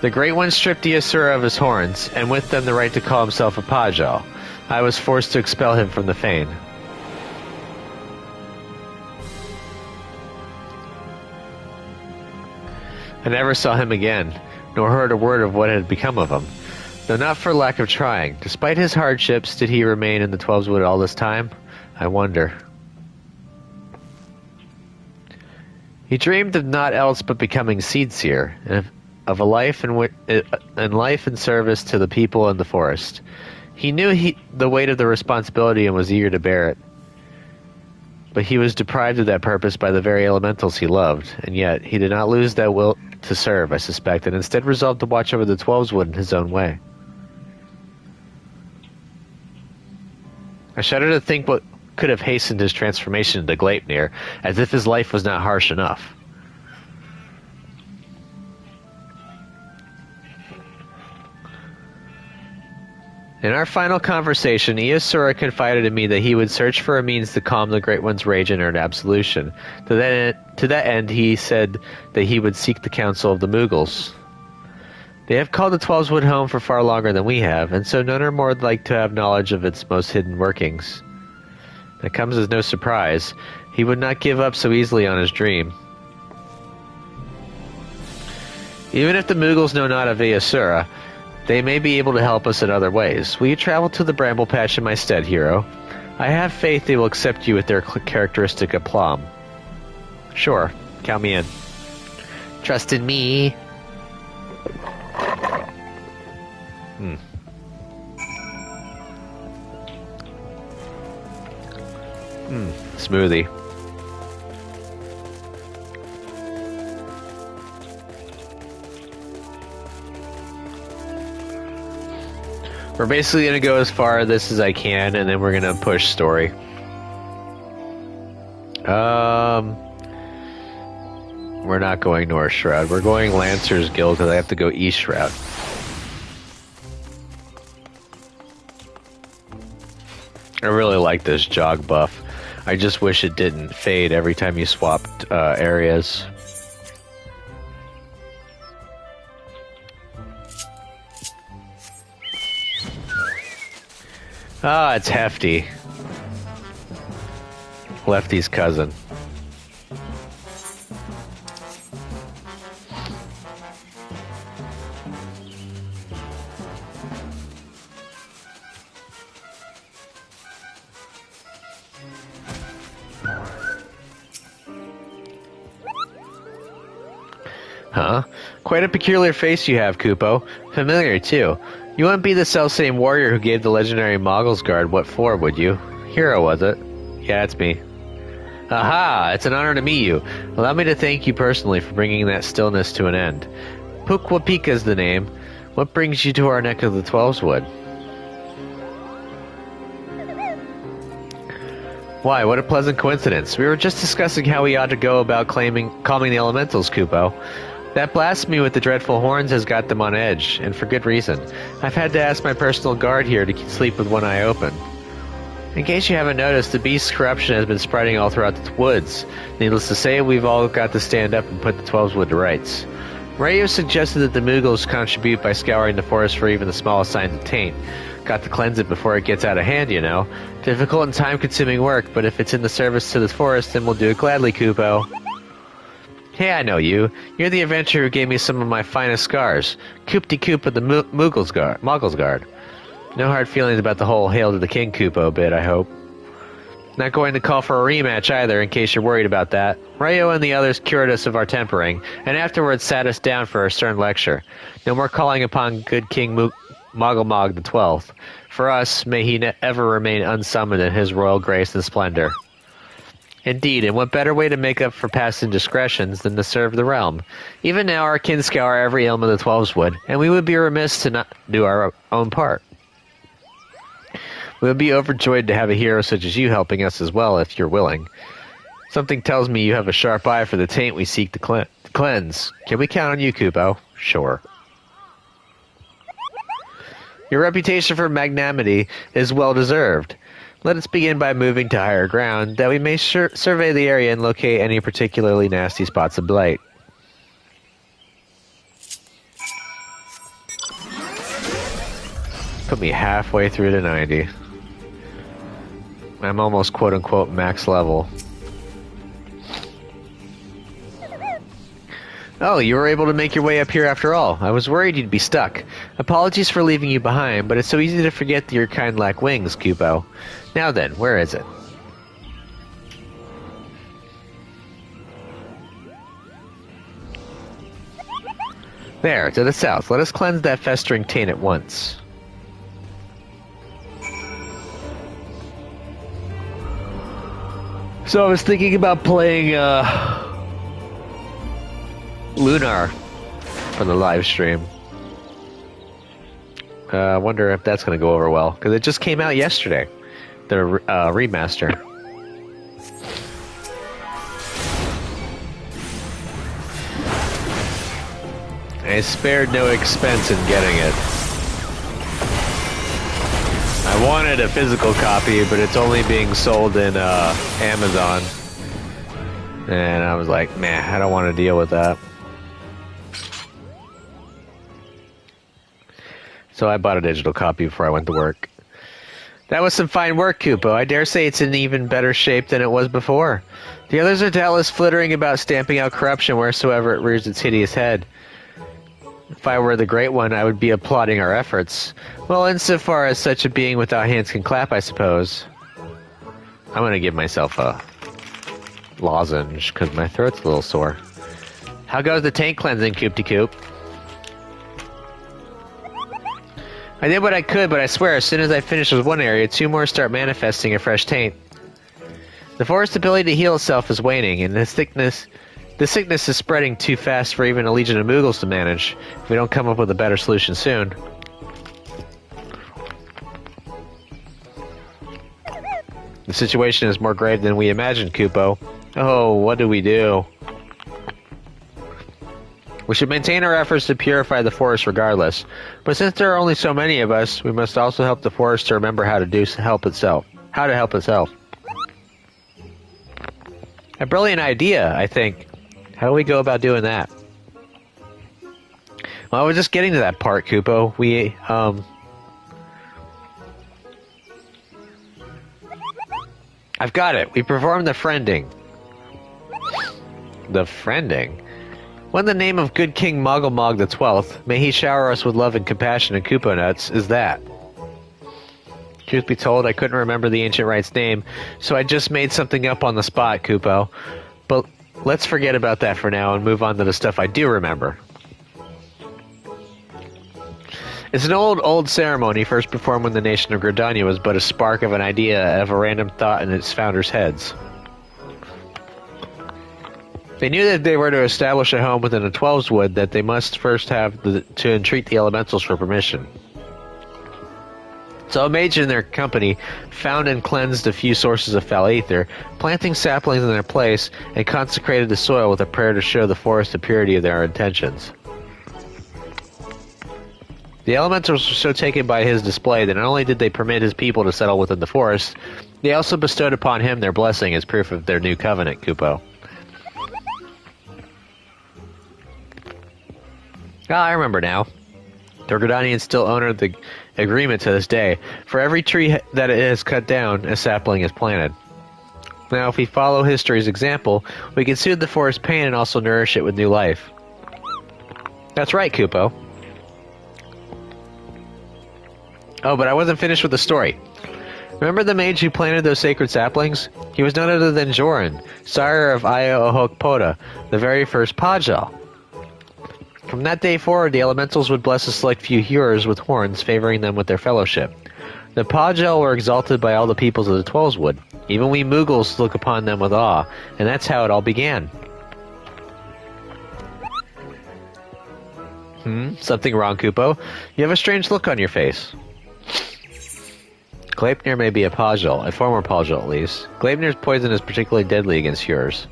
The Great One stripped Iyasura of his horns, and with them the right to call himself a Pajal. I was forced to expel him from the fane. I never saw him again, nor heard a word of what had become of him. Though not for lack of trying. Despite his hardships, did he remain in the Twelveswood all this time? I wonder. He dreamed of naught else but becoming Seedseer, and of a life in service to the people and the forest. He knew the weight of the responsibility and was eager to bear it. But he was deprived of that purpose by the very elementals he loved, and yet he did not lose that will to serve, I suspect, and instead resolved to watch over the Twelveswood in his own way. I shudder to think what could have hastened his transformation into Gleipnir, as if his life was not harsh enough. In our final conversation, Iosura confided in me that he would search for a means to calm the Great One's rage and earn absolution. To that end, he said that he would seek the counsel of the Mughals. They have called the Twelveswood home for far longer than we have, and so none are more like to have knowledge of its most hidden workings. That comes as no surprise. He would not give up so easily on his dream. Even if the Mughals know not of Iosura, they may be able to help us in other ways. Will you travel to the Bramble Patch in my stead, hero? I have faith they will accept you with their characteristic aplomb. Sure, count me in. Trust in me. Smoothie. We're basically going to go as far this as I can, and then we're going to push story. We're not going North Shroud. We're going Lancer's Guild because I have to go East Shroud. I really like this jog buff. I just wish it didn't fade every time you swapped areas. Ah, it's Hefty. Lefty's cousin. Huh? Quite a peculiar face you have, Kupo. Familiar, too. You wouldn't be the selfsame warrior who gave the legendary Moggle's Guard what for, would you? Hero, was it? Yeah, it's me. Aha! It's an honor to meet you. Allow me to thank you personally for bringing that stillness to an end. Pukwapika's the name. What brings you to our neck of the Twelveswood? Why, what a pleasant coincidence. We were just discussing how we ought to go about calming the elementals, Kupo. That blasphemy with the dreadful horns has got them on edge, and for good reason. I've had to ask my personal guard here to sleep with one eye open. In case you haven't noticed, the beast's corruption has been spreading all throughout the woods. Needless to say, we've all got to stand up and put the Twelveswood to rights. Rayo suggested that the Mughals contribute by scouring the forest for even the smallest signs of taint. Got to cleanse it before it gets out of hand, you know. Difficult and time-consuming work, but if it's in the service to the forest, then we'll do it gladly, Kupo. Hey, I know you. You're the adventurer who gave me some of my finest scars. Koop-de-Koop of the Moggle's Guard. No hard feelings about the whole Hail to the King Kupo bit, I hope. Not going to call for a rematch either, in case you're worried about that. Rayo and the others cured us of our tempering, and afterwards sat us down for a stern lecture. No more calling upon good King Moggle the 12th. For us, may he ever remain unsummoned in his royal grace and splendor. Indeed, and what better way to make up for past indiscretions than to serve the realm? Even now our kin scour every elm of the Twelveswood, and we would be remiss to not do our own part. We would be overjoyed to have a hero such as you helping us as well, if you're willing. Something tells me you have a sharp eye for the taint we seek to cleanse. Can we count on you, Kupo? Sure. Your reputation for magnanimity is well deserved. Let us begin by moving to higher ground, that we may survey the area and locate any particularly nasty spots of blight. Put me halfway through to 90. I'm almost quote-unquote max level. Oh, you were able to make your way up here after all. I was worried you'd be stuck. Apologies for leaving you behind, but it's so easy to forget that your kind lack wings, Kupo. Now then, where is it? There, to the south. Let us cleanse that festering taint at once. So I was thinking about playing, Lunar for the live stream. I wonder if that's going to go over well, because it just came out yesterday, the remaster. I spared no expense in getting it. I wanted a physical copy, but it's only being sold in Amazon. And I was like, man, I don't want to deal with that. So I bought a digital copy before I went to work. That was some fine work, Kupo. I dare say it's in even better shape than it was before. The others are doubtless flittering about stamping out corruption wheresoever it rears its hideous head. If I were the Great One, I would be applauding our efforts. Well, insofar as such a being without hands can clap, I suppose. I'm going to give myself a lozenge, because my throat's a little sore. How goes the tank cleansing, Coop-de-Coop? I did what I could, but I swear, as soon as I finish with one area, two more start manifesting a fresh taint. The forest's ability to heal itself is waning, and the sickness is spreading too fast for even a legion of Moogles to manage, if we don't come up with a better solution soon. The situation is more grave than we imagined, Kupo. Oh, what do we do? We should maintain our efforts to purify the forest regardless, but since there are only so many of us, we must also help the forest to remember how to help itself. A brilliant idea, I think. How do we go about doing that? Well, I was just getting to that part, Kupo. I've got it. We perform the friending. The friending? What in the name of good King Moggle the 12th, may he shower us with love and compassion and Kupo nuts, is that? Truth be told, I couldn't remember the ancient rite's name, so I just made something up on the spot, Kupo. But let's forget about that for now and move on to the stuff I do remember. It's an old ceremony first performed when the nation of Gridania was but a spark of an idea of a random thought in its founders' heads. They knew that they were to establish a home within a 12's wood that they must first have to entreat the elementals for permission. So a mage in their company found and cleansed a few sources of foul ether, planting saplings in their place, and consecrated the soil with a prayer to show the forest the purity of their intentions. The elementals were so taken by his display that not only did they permit his people to settle within the forest, they also bestowed upon him their blessing as proof of their new covenant, Kupo. Ah, I remember now. The Gridanians still honor the agreement to this day. For every tree that it has cut down, a sapling is planted. Now, if we follow history's example, we can soothe the forest's pain and also nourish it with new life. That's right, Kupo. Oh, but I wasn't finished with the story. Remember the mage who planted those sacred saplings? He was none other than Joran, sire of Aya-Ohokpoda, the very first Pajal. From that day forward, the elementals would bless a select few hearers with horns, favoring them with their fellowship. The Pajal were exalted by all the peoples of the 12's wood. Even we Moogles look upon them with awe, and that's how it all began. Something wrong, Kupo? You have a strange look on your face. Gleipnir may be a Pajal, a former Pajal at least. Gleipnir's poison is particularly deadly against hearers.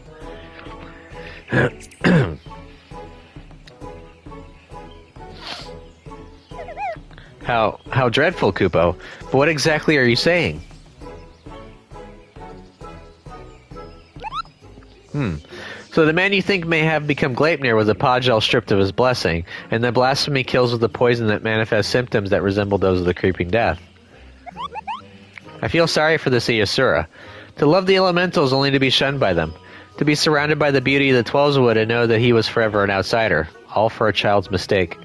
How dreadful, Kupo. But what exactly are you saying? So the man you think may have become Gleipnir was a Pajal stripped of his blessing, and the blasphemy kills with a poison that manifests symptoms that resemble those of the creeping death. I feel sorry for this Iasura. To love the elementals only to be shunned by them. To be surrounded by the beauty of the 12's wood and know that he was forever an outsider. All for a child's mistake.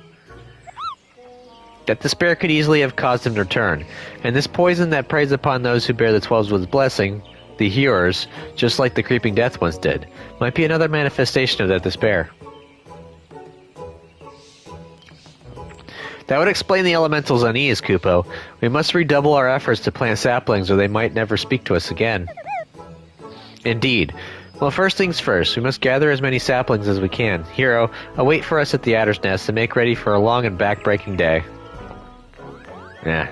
That despair could easily have caused him to return, and this poison that preys upon those who bear the 12's wood's blessing, the hearers, just like the creeping death once did, might be another manifestation of that despair. That would explain the elemental's unease, Kupo. We must redouble our efforts to plant saplings or they might never speak to us again. Indeed. Well, first things first, we must gather as many saplings as we can. Hero, await for us at the Adder's Nest and make ready for a long and back-breaking day. Yeah.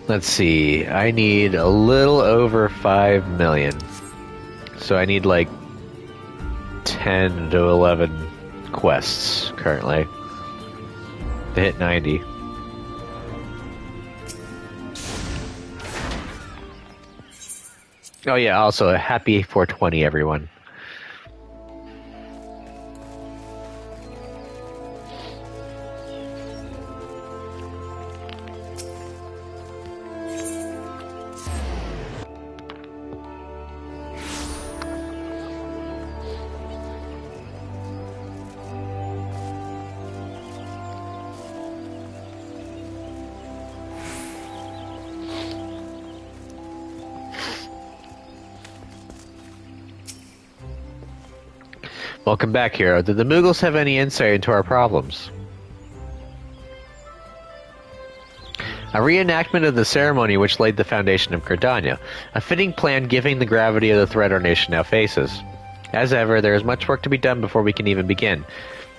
Let's see. I need a little over 5 million. So I need like 10 to 11 quests currently to hit 90. Oh yeah, also a happy 420 everyone. Welcome back, hero. Did the Mughals have any insight into our problems? A reenactment of the ceremony which laid the foundation of Gridania. A fitting plan given the gravity of the threat our nation now faces. As ever, there is much work to be done before we can even begin.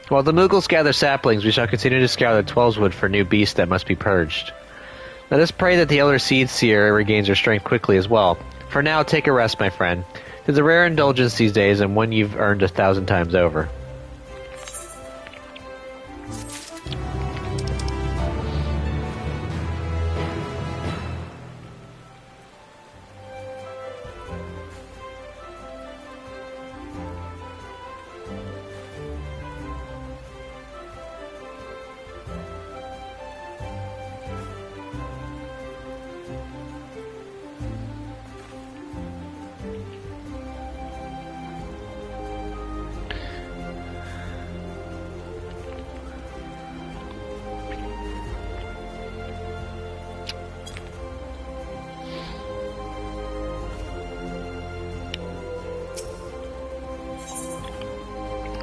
While the Mughals gather saplings, we shall continue to scour the Twelveswood for new beasts that must be purged. Let us pray that the Elder Seed Seer regains her strength quickly as well. For now, take a rest, my friend. It's a rare indulgence these days, and one you've earned 1,000 times over.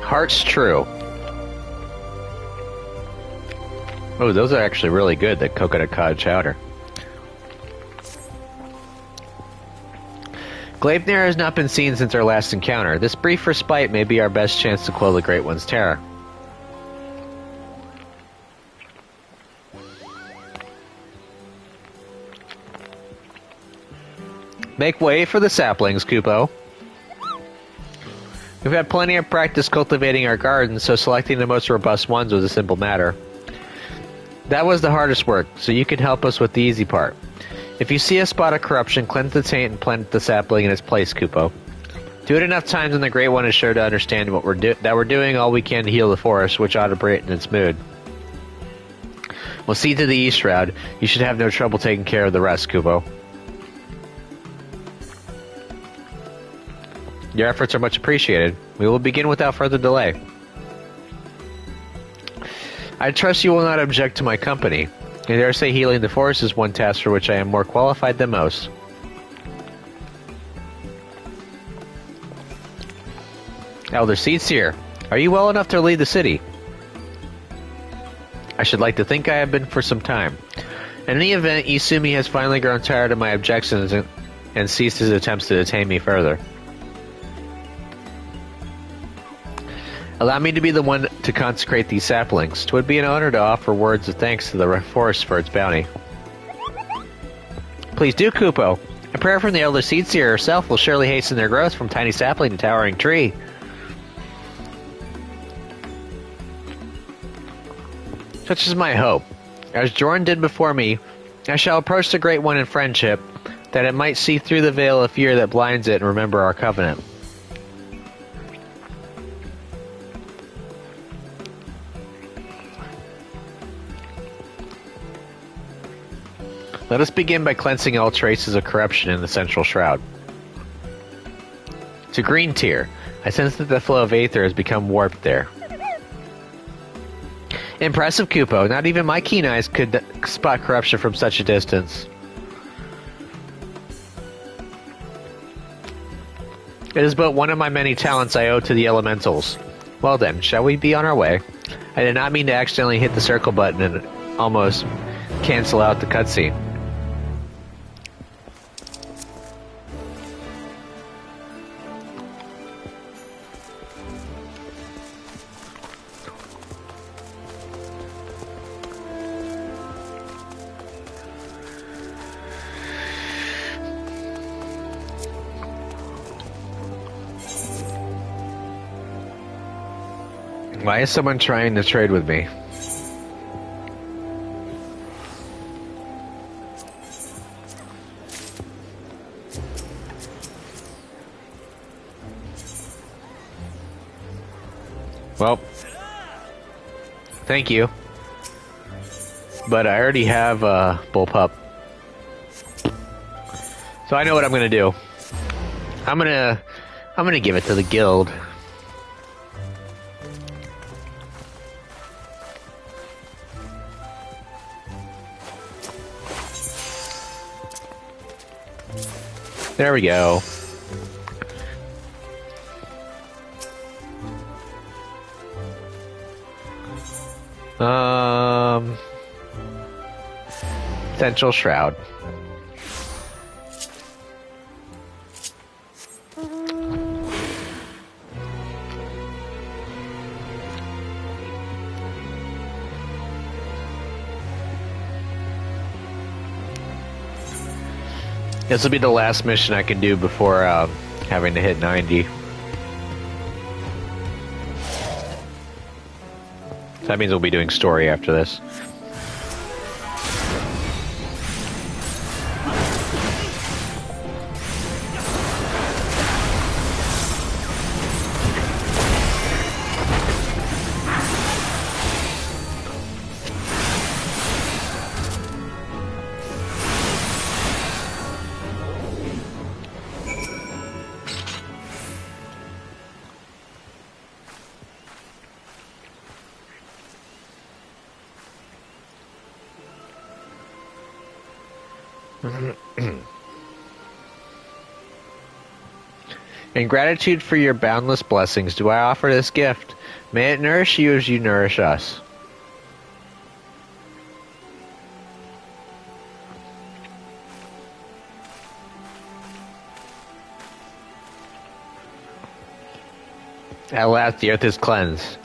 Heart's True. Oh, those are actually really good, the coconut cod chowder. Gleipnir has not been seen since our last encounter. This brief respite may be our best chance to quell the Great One's terror. Make way for the saplings, Kupo. We've had plenty of practice cultivating our gardens, so selecting the most robust ones was a simple matter. That was the hardest work, so you can help us with the easy part. If you see a spot of corruption, cleanse the taint and plant the sapling in its place, Kupo. Do it enough times and the Great One is sure to understand that we're doing all we can to heal the forest, which ought to brighten its mood. We'll see to the East Shroud. You should have no trouble taking care of the rest, Kupo. Your efforts are much appreciated. We will begin without further delay. I trust you will not object to my company. I dare say healing the forest is one task for which I am more qualified than most. Elder Seedseer, are you well enough to lead the city? I should like to think I have been for some time. In any event, Isumi has finally grown tired of my objections and ceased his attempts to detain me further. Allow me to be the one to consecrate these saplings. 'Twould be an honor to offer words of thanks to the forest for its bounty. Please do, Kupo. A prayer from the Elder Seedseer herself will surely hasten their growth from tiny sapling to towering tree. Such is my hope. As Jorn did before me, I shall approach the Great One in friendship, that it might see through the veil of fear that blinds it and remember our covenant. Let us begin by cleansing all traces of corruption in the Central Shroud. To Green Tier, I sense that the flow of Aether has become warped there. Impressive, Kupo. Not even my keen eyes could spot corruption from such a distance. It is but one of my many talents I owe to the elementals. Well then, shall we be on our way? I did not mean to accidentally hit the circle button and almost cancel out the cutscene. Why is someone trying to trade with me? Well, thank you. But I already have a bullpup. So I know what I'm gonna do. I'm gonna give it to the guild. There we go. Essential Shroud. This will be the last mission I can do before having to hit 90. So that means we'll be doing story after this. In gratitude for your boundless blessings, do I offer this gift. May it nourish you as you nourish us. At last, the earth is cleansed.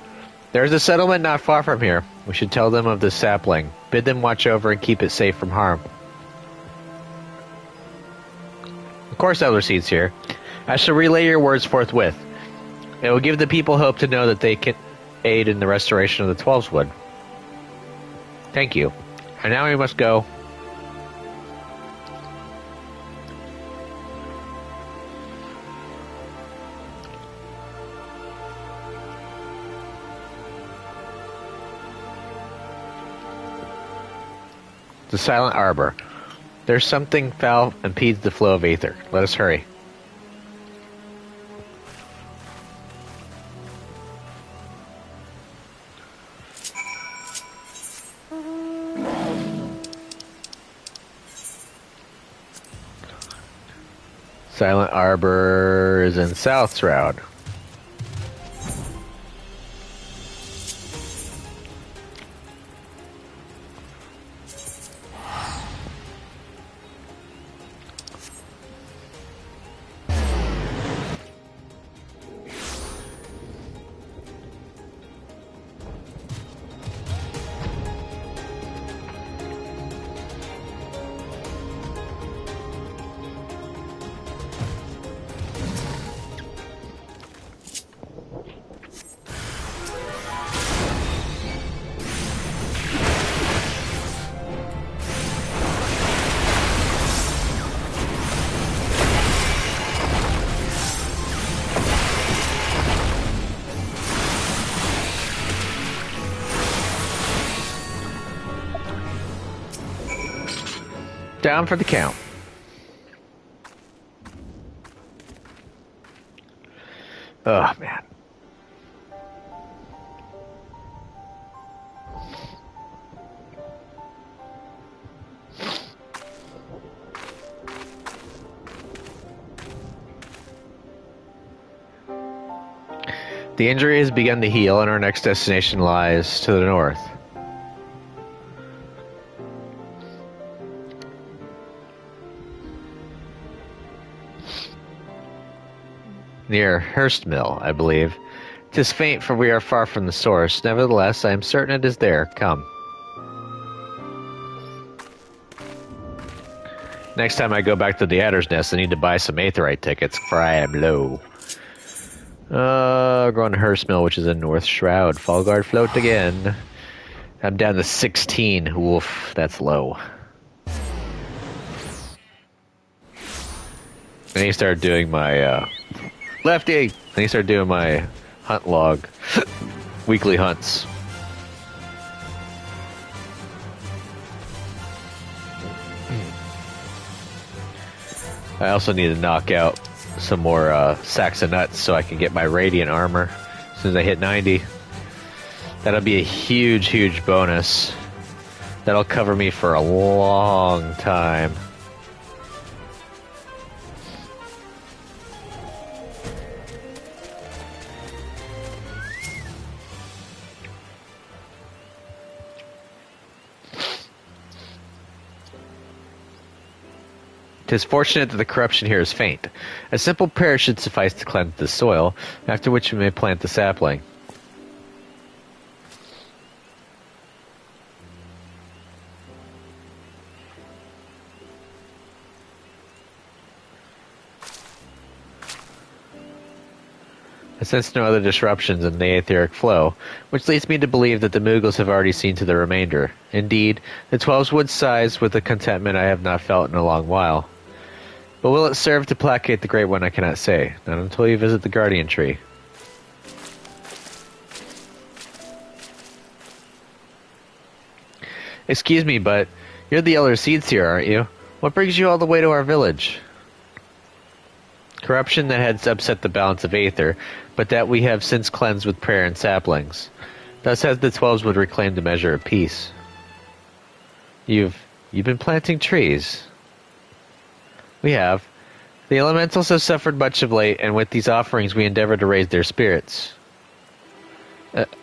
There is a settlement not far from here. We should tell them of the sapling. Bid them watch over and keep it safe from harm. Of course, Elder Seed's here. I shall relay your words forthwith. It will give the people hope to know that they can aid in the restoration of the Twelves Wood. Thank you. And now we must go. The Silent Arbor. There's something foul impedes the flow of aether. Let us hurry. Silent Arbor is in South Shroud. Down for the count. Oh, man. The injury has begun to heal, and our next destination lies to the north. Near Hurstmill, I believe. 'Tis faint, for we are far from the source. Nevertheless, I am certain it is there. Come. Next time I go back to the Adder's Nest, I need to buy some Aetherite tickets, for I am low. We're going to Hearst Mill, which is in North Shroud. Fall Guard float again. I'm down to 16. Woof, that's low. I need to start doing my, Lefty! I need to start doing my hunt log. Weekly hunts. I also need to knock out some more sacks of nuts so I can get my radiant armor as soon as I hit 90. That'll be a huge, huge bonus. That'll cover me for a long time. It is fortunate that the corruption here is faint. A simple prayer should suffice to cleanse the soil, after which we may plant the sapling. I sense no other disruptions in the aetheric flow, which leads me to believe that the Moogles have already seen to the remainder. Indeed, the 12s would sighs with a contentment I have not felt in a long while. But will it serve to placate the Great One, I cannot say, not until you visit the Guardian Tree. Excuse me, but you're the Elder Seedseer, aren't you? What brings you all the way to our village? Corruption that had upset the balance of Aether, but that we have since cleansed with prayer and saplings. Thus as the 12s would reclaim the measure of peace. You've been planting trees. We have. The elementals have suffered much of late, and with these offerings we endeavor to raise their spirits.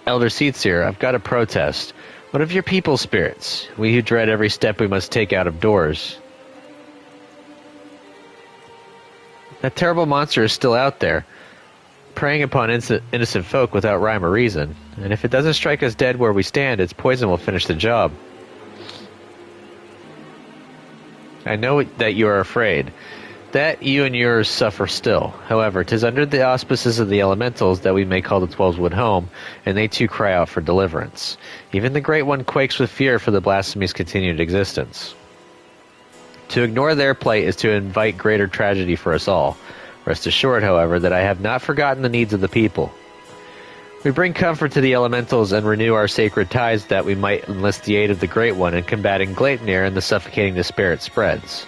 Elder Seedseer, I've got a protest. What of your people's spirits? We who dread every step we must take out of doors. That terrible monster is still out there, preying upon innocent folk without rhyme or reason. And if it doesn't strike us dead where we stand, its poison will finish the job. I know that you are afraid. That you and yours suffer still. However, 'tis under the auspices of the elementals that we may call the 12's wood home, and they too cry out for deliverance. Even the Great One quakes with fear for the blasphemy's continued existence. To ignore their plight is to invite greater tragedy for us all. Rest assured, however, that I have not forgotten the needs of the people. We bring comfort to the elementals and renew our sacred ties that we might enlist the aid of the Great One in combating Gleipnir and the suffocating despair it spreads.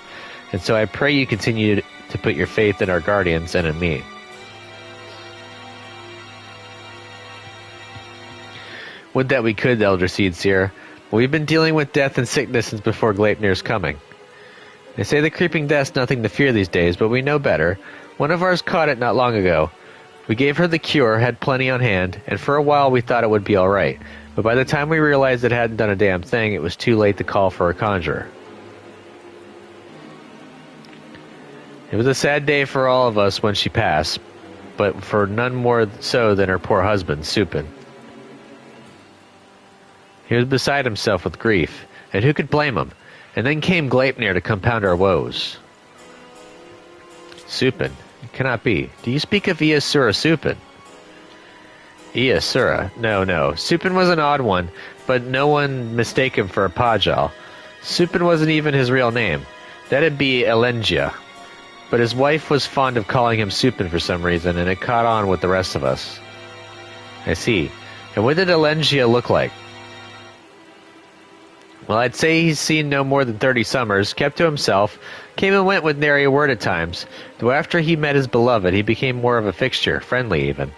And so I pray you continue to put your faith in our guardians and in me. Would that we could, Elder Seedseer. We've been dealing with death and sickness since before Gleipnir's coming. They say the creeping death's nothing to fear these days, but we know better. One of ours caught it not long ago. We gave her the cure, had plenty on hand, and for a while we thought it would be alright. But by the time we realized it hadn't done a damn thing, it was too late to call for a conjurer. It was a sad day for all of us when she passed, but for none more so than her poor husband, Supin. He was beside himself with grief, and who could blame him? And then came Gleipnir to compound our woes. Supin? It cannot be. Do you speak of Iasura Supin? Iasura? No. Supin was an odd one, but no one mistake him for a Pajal. Supin wasn't even his real name. That'd be Elengia. But his wife was fond of calling him Supin for some reason, and it caught on with the rest of us. I see. And what did Elengia look like? Well, I'd say he's seen no more than 30 summers, kept to himself, came and went with nary a word at times, though after he met his beloved, he became more of a fixture, friendly even.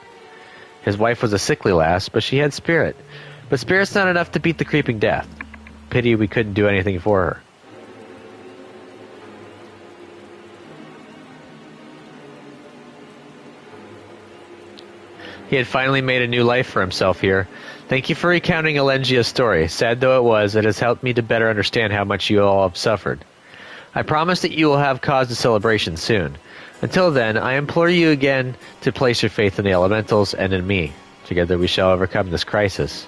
His wife was a sickly lass, but she had spirit. But spirit's not enough to beat the creeping death. Pity we couldn't do anything for her. He had finally made a new life for himself here. Thank you for recounting Elengia's story. Sad though it was, it has helped me to better understand how much you all have suffered. I promise that you will have cause to celebration soon. Until then, I implore you again to place your faith in the elementals and in me. Together we shall overcome this crisis.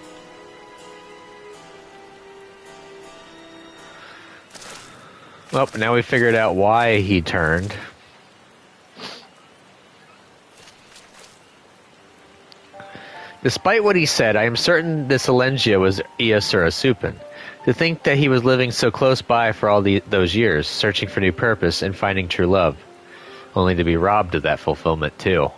Well, now we figured out why he turned. Despite what he said, I am certain this Alengia was Iasura Supin. To think that he was living so close by for all those years, searching for new purpose and finding true love, only to be robbed of that fulfillment too.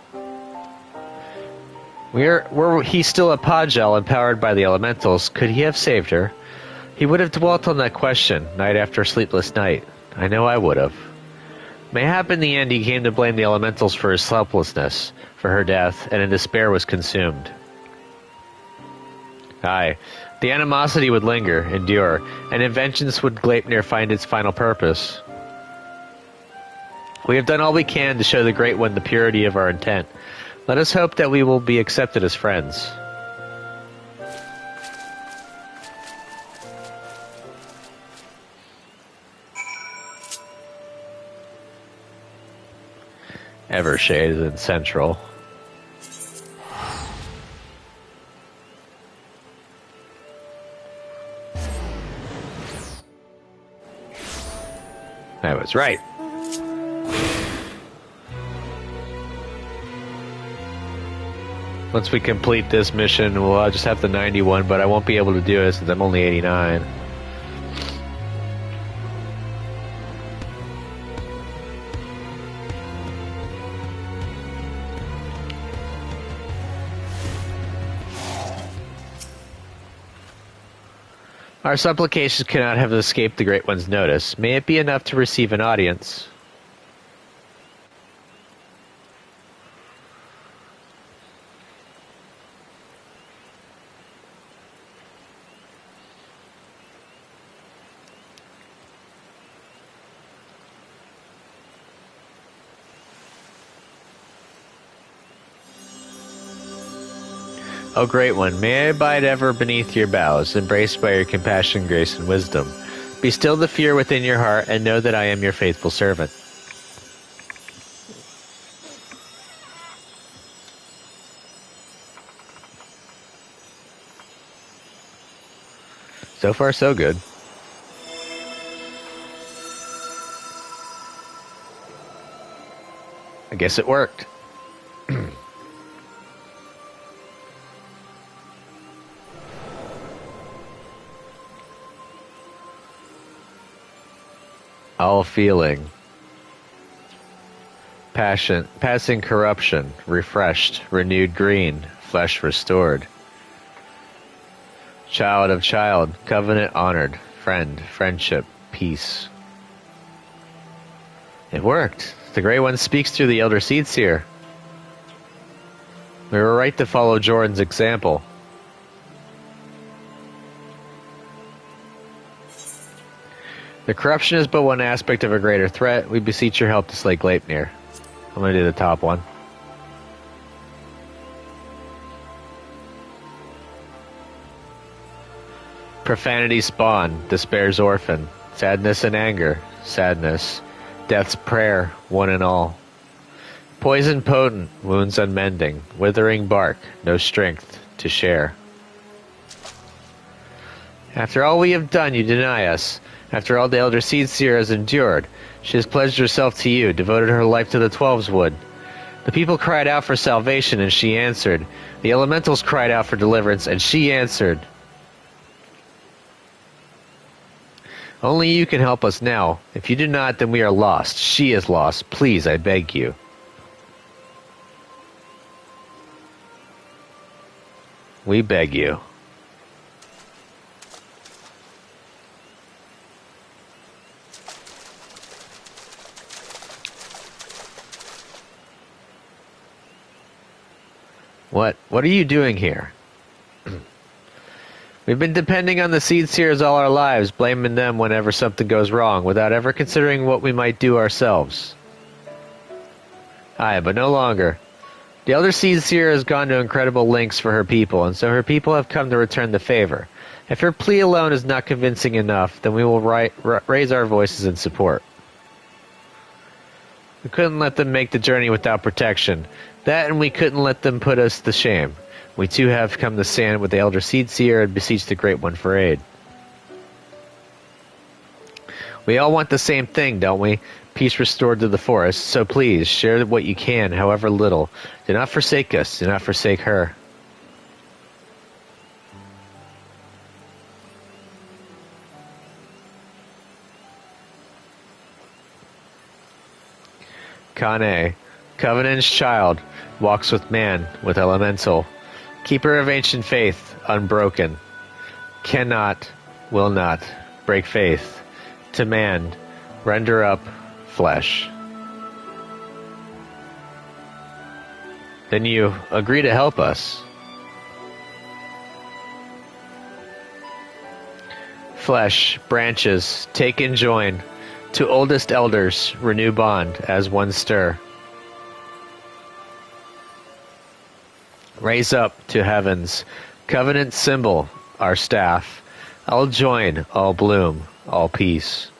Were he still a Pagel empowered by the elementals, could he have saved her? He would have dwelt on that question, night after sleepless night. I know I would have. Mayhap in the end he came to blame the elementals for his helplessness, for her death, and in despair was consumed. Aye, the animosity would linger, endure, and in vengeance would Gleipnir find its final purpose. We have done all we can to show the Great One the purity of our intent. Let us hope that we will be accepted as friends. Evershade is in Central. I was right. Once we complete this mission, I'll just have the 91, but I won't be able to do it since I'm only 89. Our supplications cannot have escaped the Great One's notice. May it be enough to receive an audience. O Great One, may I abide ever beneath your boughs, embraced by your compassion, grace, and wisdom. Be still the fear within your heart, and know that I am your faithful servant. So far, so good. I guess it worked. All feeling. Passion, passing corruption, refreshed, renewed green, flesh restored. Child of child, covenant honored, friend, friendship, peace. It worked. The Great One speaks through the Elder Seedseer. We were right to follow Jordan's example. The corruption is but one aspect of a greater threat. We beseech your help to slay Gleipnir. I'm going to do the top one. Profanity spawn, despair's orphan, sadness and anger, sadness, death's prayer, one and all. Poison potent, wounds unmending, withering bark, no strength to share. After all we have done, you deny us. After all the Elder Seedseer has endured, she has pledged herself to you, devoted her life to the Twelve's Wood. The people cried out for salvation, and she answered. The elementals cried out for deliverance, and she answered. Only you can help us now. If you do not, then we are lost. She is lost. Please, I beg you. We beg you. What are you doing here? We've been depending on the Seedseers all our lives, blaming them whenever something goes wrong, without ever considering what we might do ourselves. Aye, but no longer. The Elder Seedseer has gone to incredible lengths for her people, and so her people have come to return the favor. If her plea alone is not convincing enough, then we will raise our voices in support. We couldn't let them make the journey without protection. That, and we couldn't let them put us to shame. We too have come to stand with the Elder Seedseer and beseech the Great One for aid. We all want the same thing, don't we? Peace restored to the forest. So please, share what you can, however little. Do not forsake us. Do not forsake her. Kane, Covenant's child, walks with man, with elemental. Keeper of ancient faith, unbroken. Cannot, will not, break faith. To man, render up flesh. Then you agree to help us. Flesh, branches, take and join. To oldest elders, renew bond as one stir. Raise up to heavens, covenant symbol, our staff. All join, all bloom, all peace.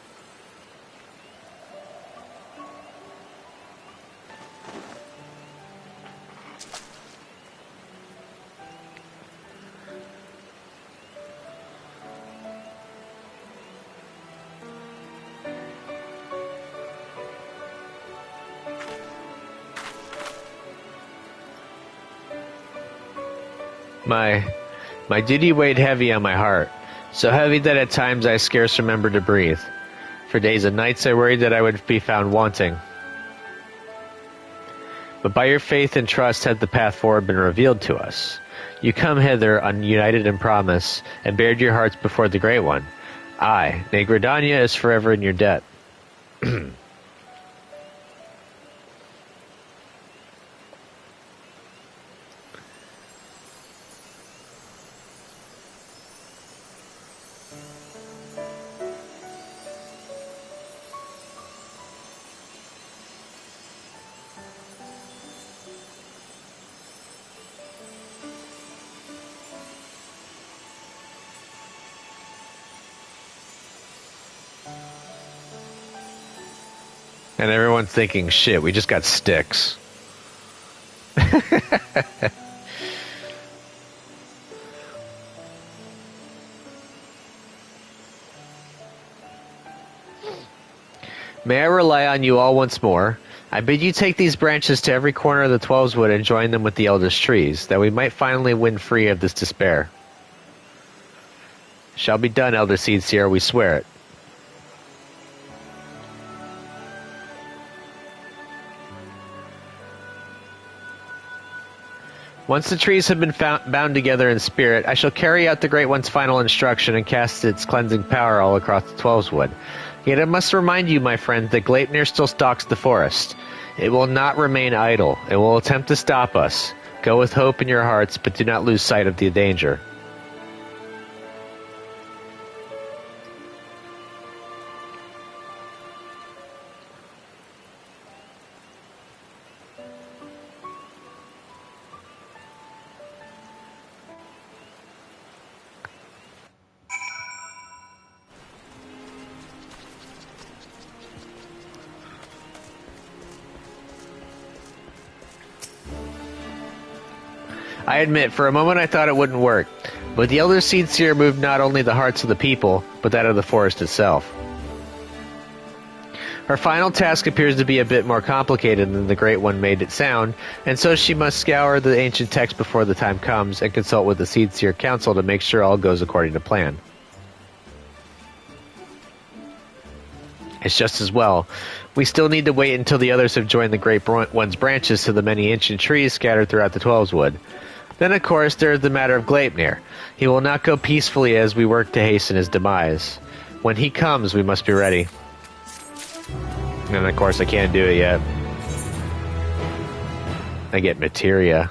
My duty weighed heavy on my heart, so heavy that at times I scarce remembered to breathe. For days and nights I worried that I would be found wanting. But by your faith and trust had the path forward been revealed to us. You come hither united in promise, and bared your hearts before the Great One. I, Negridania, is forever in your debt. And everyone's thinking, shit, we just got sticks. May I rely on you all once more? I bid you take these branches to every corner of the 12's wood and join them with the eldest trees, that we might finally win free of this despair. Shall be done, Elder Seedseer, we swear it. Once the trees have been bound together in spirit, I shall carry out the Great One's final instruction and cast its cleansing power all across the 12's wood. Yet I must remind you, my friend, that Gleipnir still stalks the forest. It will not remain idle. It will attempt to stop us. Go with hope in your hearts, but do not lose sight of the danger. I admit, for a moment I thought it wouldn't work, but the Elder Seedseer moved not only the hearts of the people, but that of the forest itself. Her final task appears to be a bit more complicated than the Great One made it sound, and so she must scour the ancient text before the time comes and consult with the Seedseer Council to make sure all goes according to plan. It's just as well. We still need to wait until the others have joined the Great One's branches to the many ancient trees scattered throughout the 12's wood. Then, of course, there is the matter of Gleipnir. He will not go peacefully as we work to hasten his demise. When he comes, we must be ready. And, of course, I can't do it yet. I get materia.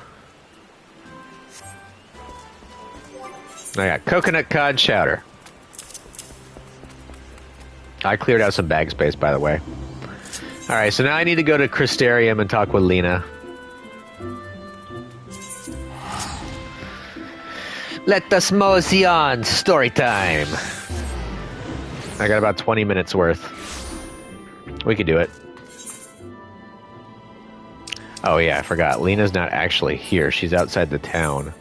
I got coconut cod chowder. I cleared out some bag space, by the way. Alright, so now I need to go to Crystarium and talk with Lena. Let us mosey on. Story time. I got about 20 minutes worth. We could do it. Oh yeah, I forgot. Lena's not actually here. She's outside the town.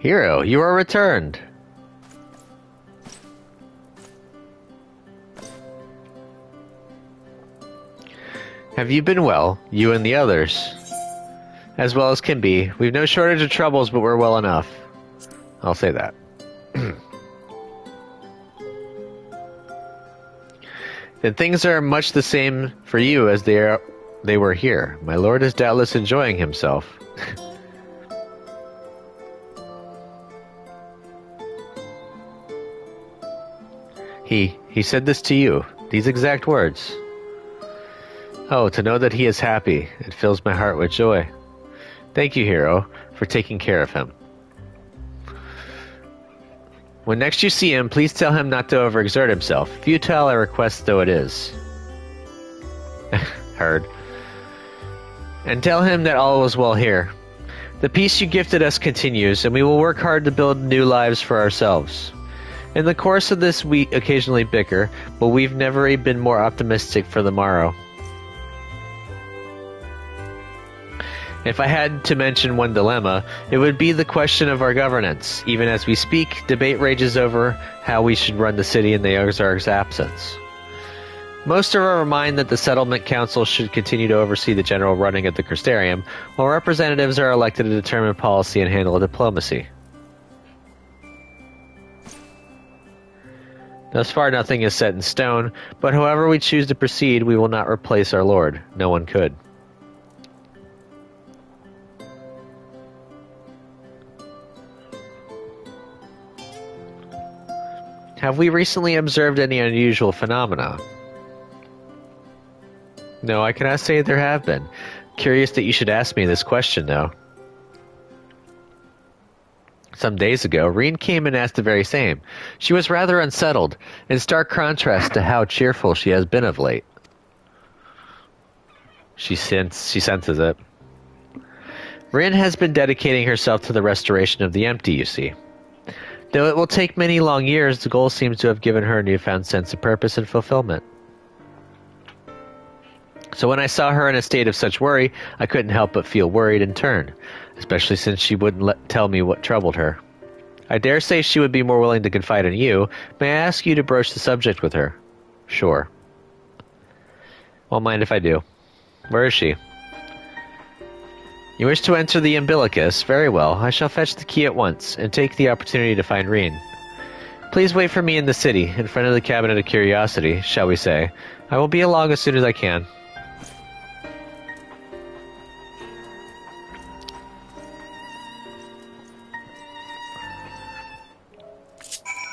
Hero, you are returned. Have you been well, you and the others? As well as can be. We've no shortage of troubles, but we're well enough. I'll say that. Then things are much the same for you as they were here. My lord is doubtless enjoying himself. He said this to you, these exact words. Oh, to know that he is happy, it fills my heart with joy. Thank you, hero, for taking care of him. When next you see him, please tell him not to overexert himself, futile a request though it is. Heard. And tell him that all is well here. The peace you gifted us continues, and we will work hard to build new lives for ourselves. In the course of this, we occasionally bicker, but we've never been more optimistic for the morrow. If I had to mention one dilemma, it would be the question of our governance. Even as we speak, debate rages over how we should run the city in the Exarch's absence. Most are of a mind that the Settlement Council should continue to oversee the general running of the Crystarium, while representatives are elected to determine policy and handle diplomacy. Thus far nothing is set in stone, but however we choose to proceed, we will not replace our lord. No one could. Have we recently observed any unusual phenomena? No, I cannot say there have been. Curious that you should ask me this question, though. Some days ago, Reen came and asked the very same. She was rather unsettled, in stark contrast to how cheerful she has been of late. She senses it. Reen has been dedicating herself to the restoration of the empty, you see. Though it will take many long years, the goal seems to have given her a newfound sense of purpose and fulfillment. So when I saw her in a state of such worry, I couldn't help but feel worried in turn, especially since she wouldn't tell me what troubled her. I dare say she would be more willing to confide in you. May I ask you to broach the subject with her? Sure. Won't mind if I do. Where is she? You wish to enter the umbilicus? Very well. I shall fetch the key at once, and take the opportunity to find Reen. Please wait for me in the city, in front of the Cabinet of Curiosity, shall we say. I will be along as soon as I can.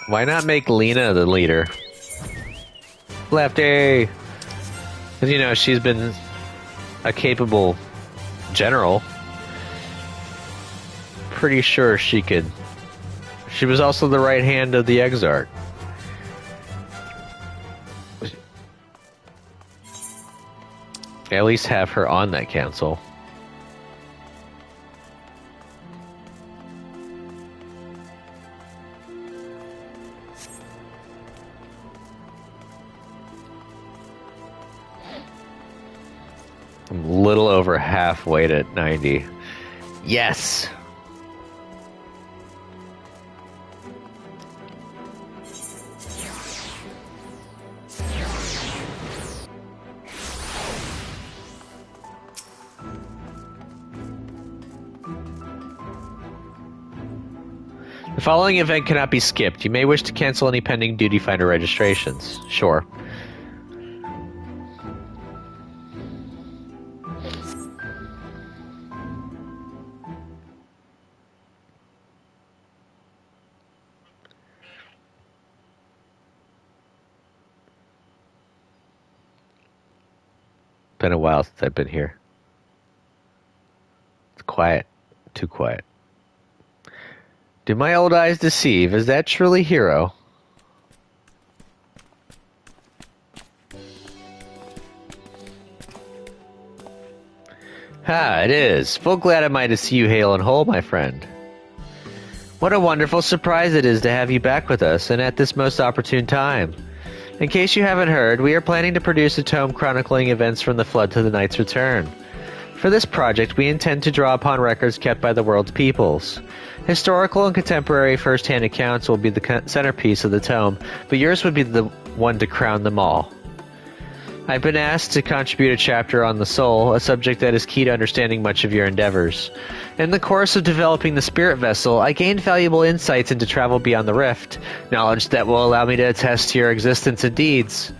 Why not make Lena the leader? Lefty! Because, you know, she's been a capable general. Pretty sure she could. She was also the right hand of the Exarch. At least have her on that council. I'm a little over halfway to 90. Yes! The following event cannot be skipped. You may wish to cancel any pending duty finder registrations. Sure. Been a while since I've been here. It's quiet. Too quiet. Do my old eyes deceive? Is that truly Hero? Ha, it is. Full glad am I to see you hale and whole, my friend. What a wonderful surprise it is to have you back with us, and at this most opportune time. In case you haven't heard, we are planning to produce a tome chronicling events from the Flood to the Knight's return. For this project, we intend to draw upon records kept by the world's peoples. Historical and contemporary first-hand accounts will be the centerpiece of the tome, but yours would be the one to crown them all. I've been asked to contribute a chapter on the soul, a subject that is key to understanding much of your endeavors. In the course of developing the spirit vessel, I gained valuable insights into travel beyond the rift, knowledge that will allow me to attest to your existence and deeds.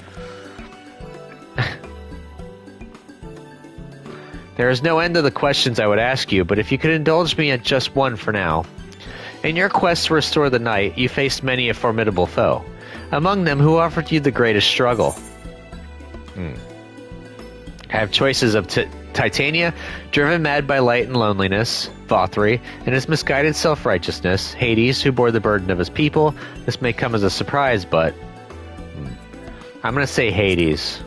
There is no end to the questions I would ask you, but if you could indulge me at just one for now. In your quest to restore the night, you faced many a formidable foe. Among them, who offered you the greatest struggle? I have choices of Titania, driven mad by light and loneliness, Vothri, and his misguided self-righteousness, Hades, who bore the burden of his people. This may come as a surprise, but I'm going to say Hades.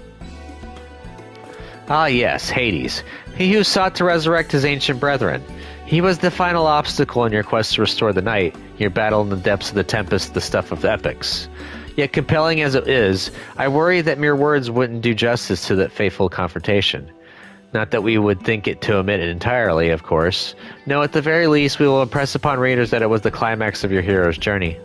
Ah yes, Hades. He who sought to resurrect his ancient brethren. He was the final obstacle in your quest to restore the night, your battle in the depths of the tempest, the stuff of epics. Yet compelling as it is, I worry that mere words wouldn't do justice to that fateful confrontation. Not that we would think it to omit it entirely, of course. No, at the very least, we will impress upon readers that it was the climax of your hero's journey.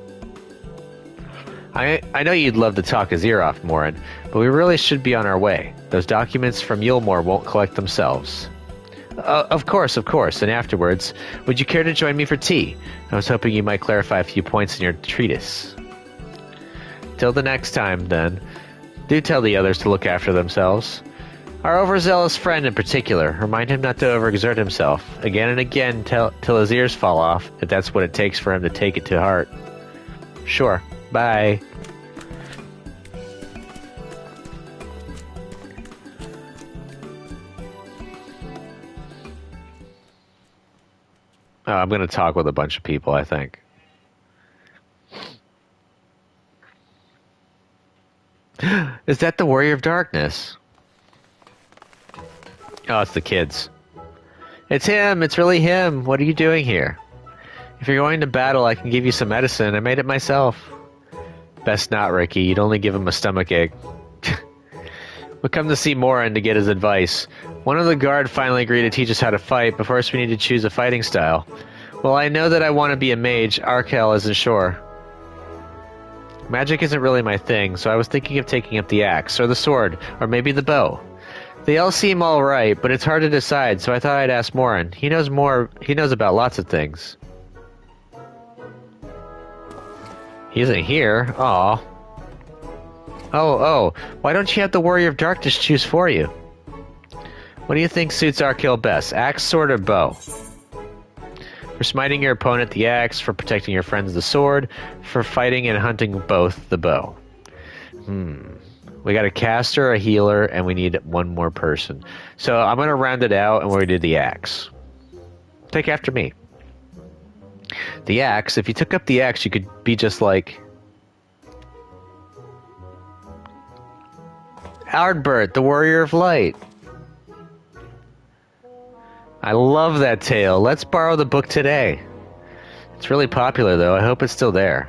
I know you'd love to talk his ear off, Morin, but we really should be on our way. Those documents from Yulmore won't collect themselves. Of course, and afterwards, would you care to join me for tea? I was hoping you might clarify a few points in your treatise. Till the next time, then, do tell the others to look after themselves. Our overzealous friend in particular, remind him not to overexert himself, again and again till his ears fall off, if that's what it takes for him to take it to heart. Sure. Bye. Oh, I'm going to talk with a bunch of people, I think. Is that the Warrior of Darkness? Oh, it's the kids. It's him! It's really him! What are you doing here? If you're going to battle, I can give you some medicine. I made it myself. Best not, Ricky. You'd only give him a stomachache. We come to see Morin to get his advice. One of the guard finally agreed to teach us how to fight, but first we need to choose a fighting style. Well, I know that I want to be a mage. Arkel isn't sure. Magic isn't really my thing, so I was thinking of taking up the axe, or the sword, or maybe the bow. They all seem alright, but it's hard to decide, so I thought I'd ask Morin. He knows about lots of things. He isn't here. Aw. Oh, why don't you have the Warrior of Darkness choose for you? What do you think suits Arkel best, axe, sword, or bow? For smiting your opponent, the axe. For protecting your friends, the sword. For fighting and hunting, both, the bow. We got a caster, a healer, and we need one more person. So I'm going to round it out, and we're going to do the axe. Take after me. The axe, if you took up the axe, you could be just like Ardbert, the Warrior of Light. I love that tale. Let's borrow the book today. It's really popular, though. I hope it's still there.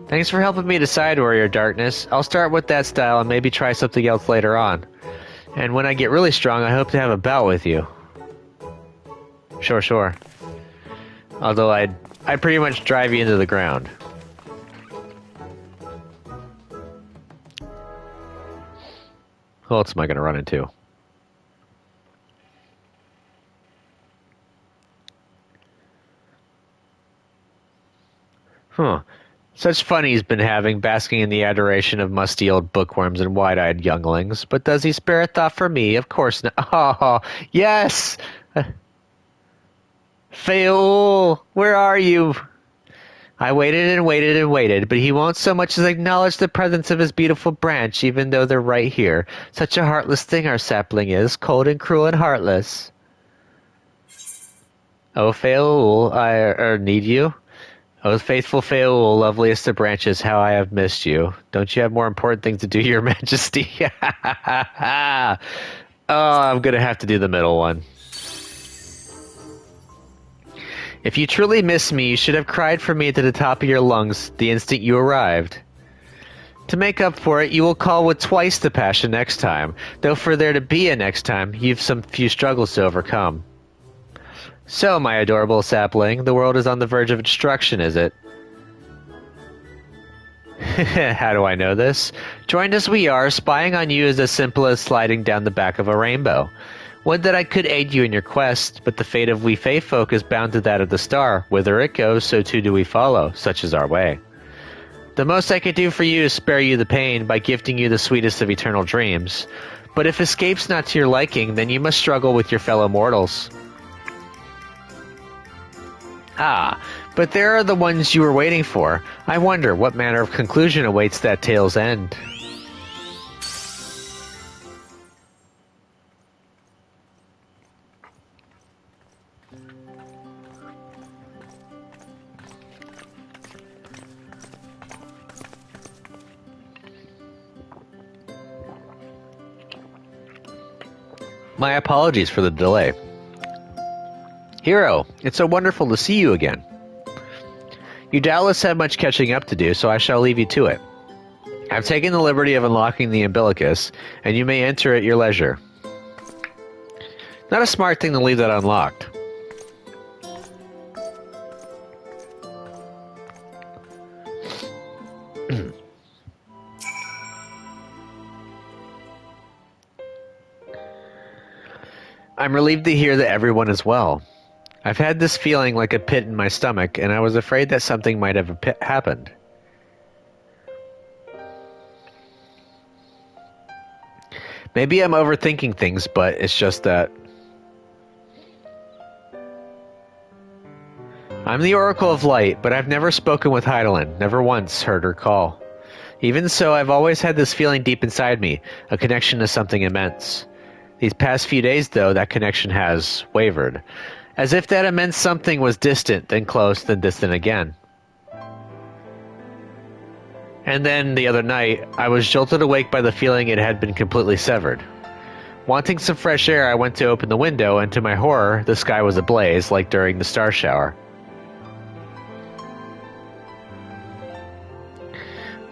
Thanks for helping me decide, Warrior of Darkness. I'll start with that style and maybe try something else later on. And when I get really strong, I hope to have a bout with you. Sure. Although I'd pretty much drive you into the ground. Who else am I going to run into? Such fun he's been having, basking in the adoration of musty old bookworms and wide-eyed younglings. But does he spare a thought for me? Of course not. Oh, yes! Feul, where are you? I waited and waited, but he won't so much as acknowledge the presence of his beautiful branch, even though they're right here. Such a heartless thing our sapling is, cold and cruel and heartless. Oh, Feul, I need you? Oh, faithful Feul, loveliest of branches, how I have missed you. Don't you have more important things to do, your majesty? Oh, I'm going to have to do the middle one. If you truly miss me, you should have cried for me to the top of your lungs the instant you arrived. To make up for it, you will call with twice the passion next time, though for there to be a next time, you've some few struggles to overcome. So, my adorable sapling, the world is on the verge of destruction, is it? How do I know this? Joined as we are, spying on you is as simple as sliding down the back of a rainbow. Would that I could aid you in your quest, but the fate of we Fae folk is bound to that of the star. Whither it goes, so too do we follow. Such is our way. The most I could do for you is spare you the pain by gifting you the sweetest of eternal dreams. But if escape's not to your liking, then you must struggle with your fellow mortals. Ah, but there are the ones you were waiting for. I wonder what manner of conclusion awaits that tale's end. My apologies for the delay. Hero, it's so wonderful to see you again. You doubtless have much catching up to do, so I shall leave you to it. I've taken the liberty of unlocking the umbilicus, and you may enter at your leisure. Not a smart thing to leave that unlocked. I'm relieved to hear that everyone is well. I've had this feeling like a pit in my stomach, and I was afraid that something might have happened. Maybe I'm overthinking things, but it's just that... I'm the Oracle of Light, but I've never spoken with Heidelin, never once heard her call. Even so, I've always had this feeling deep inside me, a connection to something immense. These past few days, though, that connection has wavered. As if that immense something was distant, then close, then distant again. And then, the other night, I was jolted awake by the feeling it had been completely severed. Wanting some fresh air, I went to open the window, and to my horror, the sky was ablaze, like during the star shower.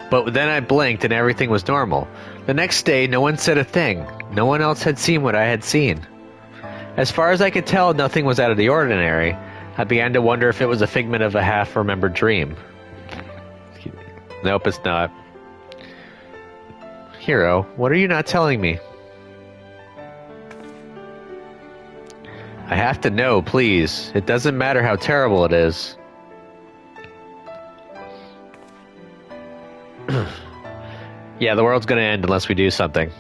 But then I blinked and everything was normal. The next day, no one said a thing. No one else had seen what I had seen. As far as I could tell, nothing was out of the ordinary. I began to wonder if it was a figment of a half-remembered dream. Nope, it's not. Hero, what are you not telling me? I have to know, please. It doesn't matter how terrible it is. Yeah, the world's gonna end unless we do something.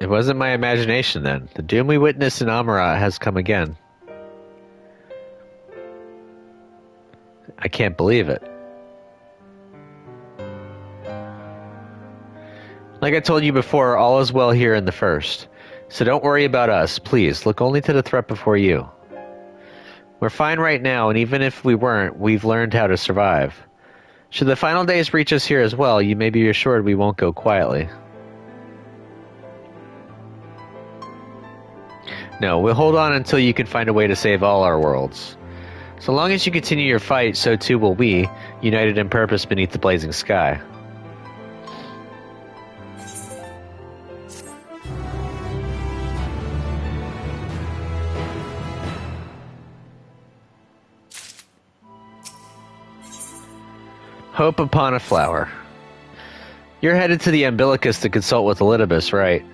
It wasn't my imagination then. The doom we witnessed in Amarat has come again. I can't believe it. Like I told you before, all is well here in the first. So don't worry about us, please. Look only to the threat before you. We're fine right now, and even if we weren't, we've learned how to survive. Should the final days reach us here as well, you may be assured we won't go quietly. No, we'll hold on until you can find a way to save all our worlds. So long as you continue your fight, so too will we, united in purpose beneath the blazing sky. Hope upon a flower. You're headed to the umbilicus to consult with Elidibus, right?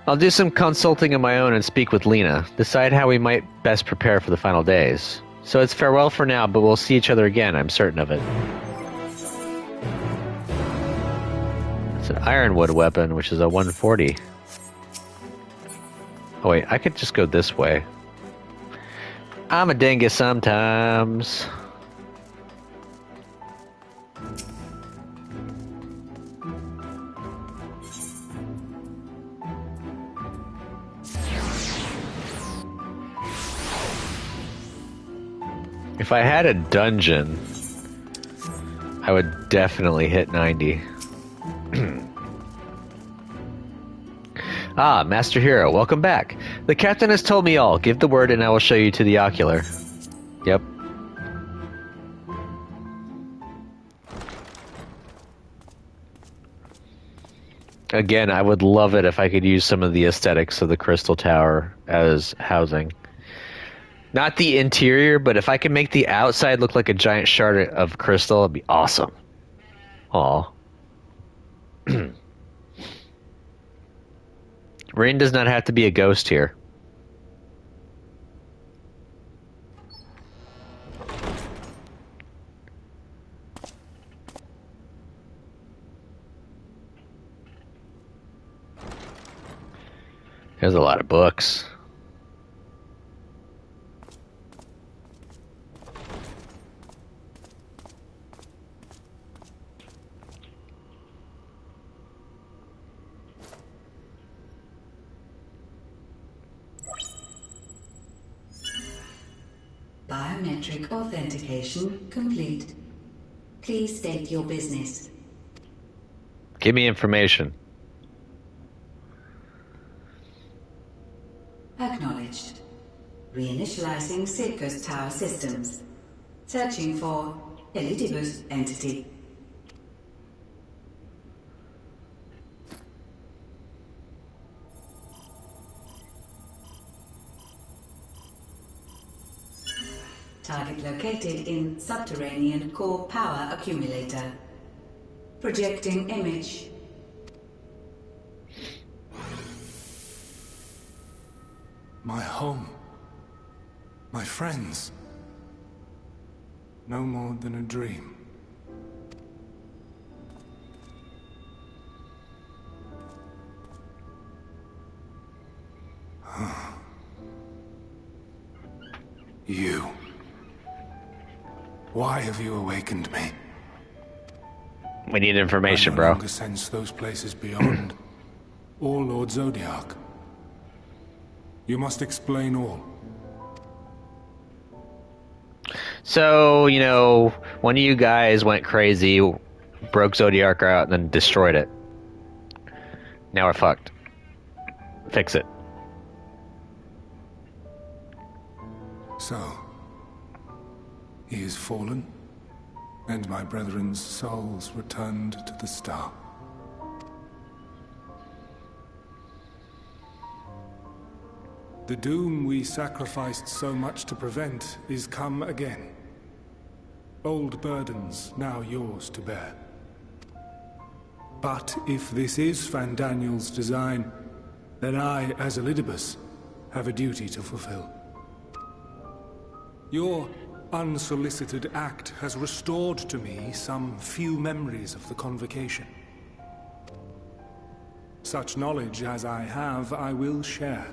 I'll do some consulting of my own and speak with Lena, decide how we might best prepare for the final days. So it's farewell for now, but we'll see each other again, I'm certain of it. It's an ironwood weapon, which is a 140. Oh wait, I could just go this way. I'm a dingus sometimes. If I had a dungeon, I would definitely hit 90. Ah, Master Hero, welcome back. The captain has told me all. Give the word and I will show you to the ocular. Yep. Again, I would love it if I could use some of the aesthetics of the Crystal Tower as housing. Not the interior, but if I could make the outside look like a giant shard of crystal, it'd be awesome. Aw. Rain does not have to be a ghost here. There's a lot of books. Biometric authentication complete. Please state your business. Give me information. Acknowledged. Reinitializing Circus Tower systems. Searching for Elidibus entity. Target located in subterranean core power accumulator. Projecting image. My home. My friends. No more than a dream. You. Why have you awakened me? We need information, I no bro. longer sense those places beyond, or Lord Zodiac. You must explain all. So, you know, one of you guys went crazy, broke Zodiac out, and then destroyed it. Now we're fucked. Fix it. So, he is fallen, and my brethren's souls returned to the star. The doom we sacrificed so much to prevent is come again. Old burdens now yours to bear. But if this is Fandaniel's design, then I, as Elidibus, have a duty to fulfill. Your unsolicited act has restored to me some few memories of the convocation. Such knowledge as I have, I will share.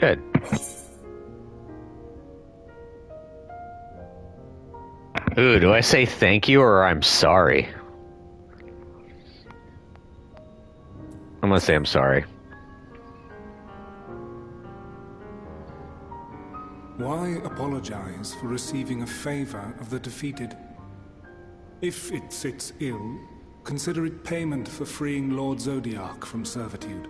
Good. Ooh, do I say thank you or I'm sorry? I'm gonna say I'm sorry. Why apologize for receiving a favor of the defeated? If it sits ill, consider it payment for freeing Lord Zodiac from servitude.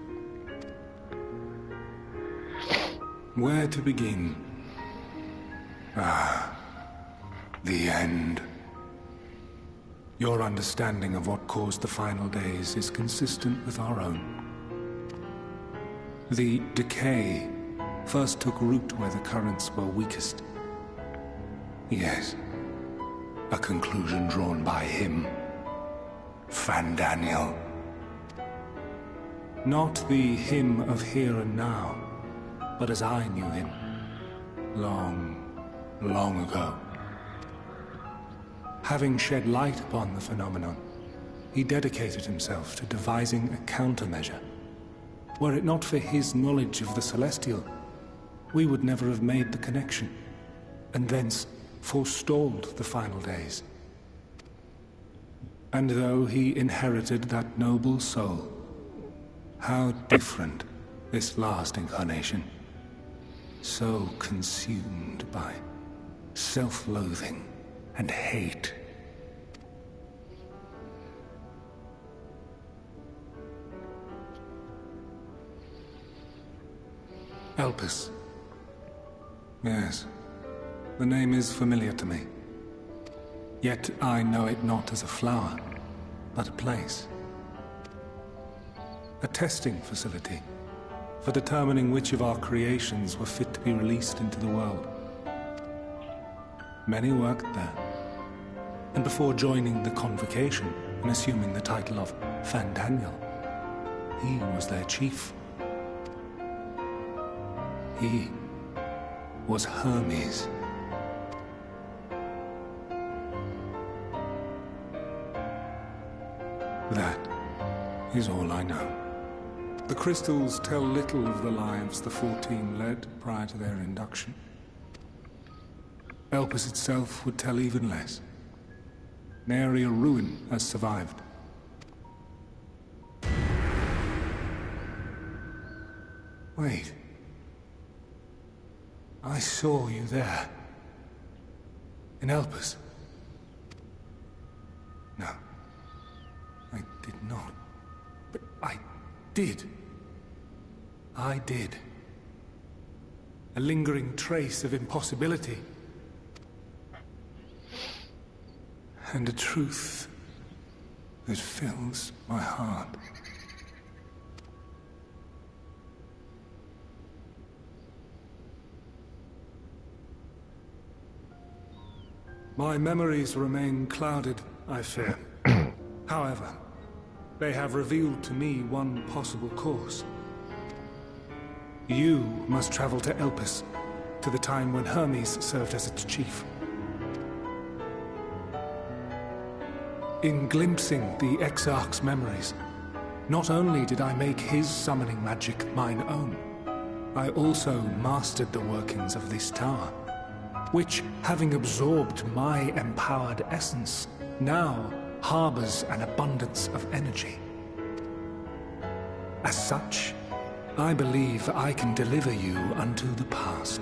Where to begin? The end. Your understanding of what caused the final days is consistent with our own. The decay first took root where the currents were weakest. Yes, a conclusion drawn by him, Fandaniel. Not the him of here and now, but as I knew him, long, long ago. Having shed light upon the phenomenon, he dedicated himself to devising a countermeasure. Were it not for his knowledge of the Celestial, we would never have made the connection, and thence forestalled the final days. And though he inherited that noble soul, how different this last incarnation. So consumed by self-loathing and hate. Elpis. Yes, the name is familiar to me. Yet I know it not as a flower, but a place. A testing facility for determining which of our creations were fit to be released into the world. Many worked there, and before joining the convocation and assuming the title of Fandaniel, he was their chief. He was Hermes. That is all I know. The crystals tell little of the lives the 14 led prior to their induction. Elpis itself would tell even less. Nary a ruin has survived. Wait. I saw you there. In Elpis. No. I did not. But I did. I did. A lingering trace of impossibility. And a truth that fills my heart. My memories remain clouded, I fear. However, they have revealed to me one possible course. You must travel to Elpis, to the time when Hermes served as its chief. In glimpsing the Exarch's memories, not only did I make his summoning magic mine own, I also mastered the workings of this tower, which, having absorbed my empowered essence, now harbors an abundance of energy. As such, I believe I can deliver you unto the past,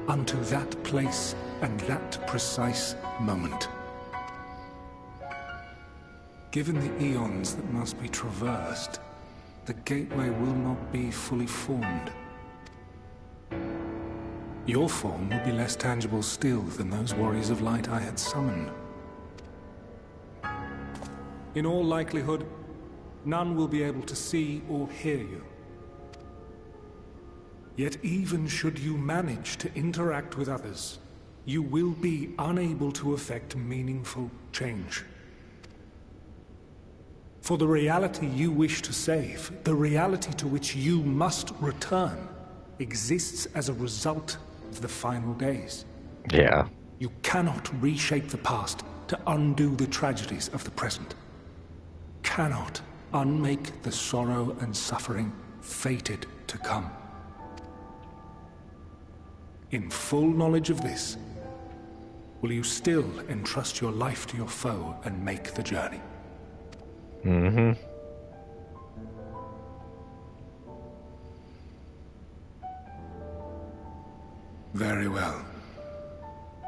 unto that place and that precise moment. Given the eons that must be traversed, the gateway will not be fully formed. Your form will be less tangible still than those warriors of light I had summoned. In all likelihood, none will be able to see or hear you. Yet even should you manage to interact with others, you will be unable to effect meaningful change. For the reality you wish to save, the reality to which you must return, exists as a result of the final days. Yeah. You cannot reshape the past to undo the tragedies of the present. Cannot unmake the sorrow and suffering fated to come. In full knowledge of this, will you still entrust your life to your foe and make the journey? Mm-hmm. Very well.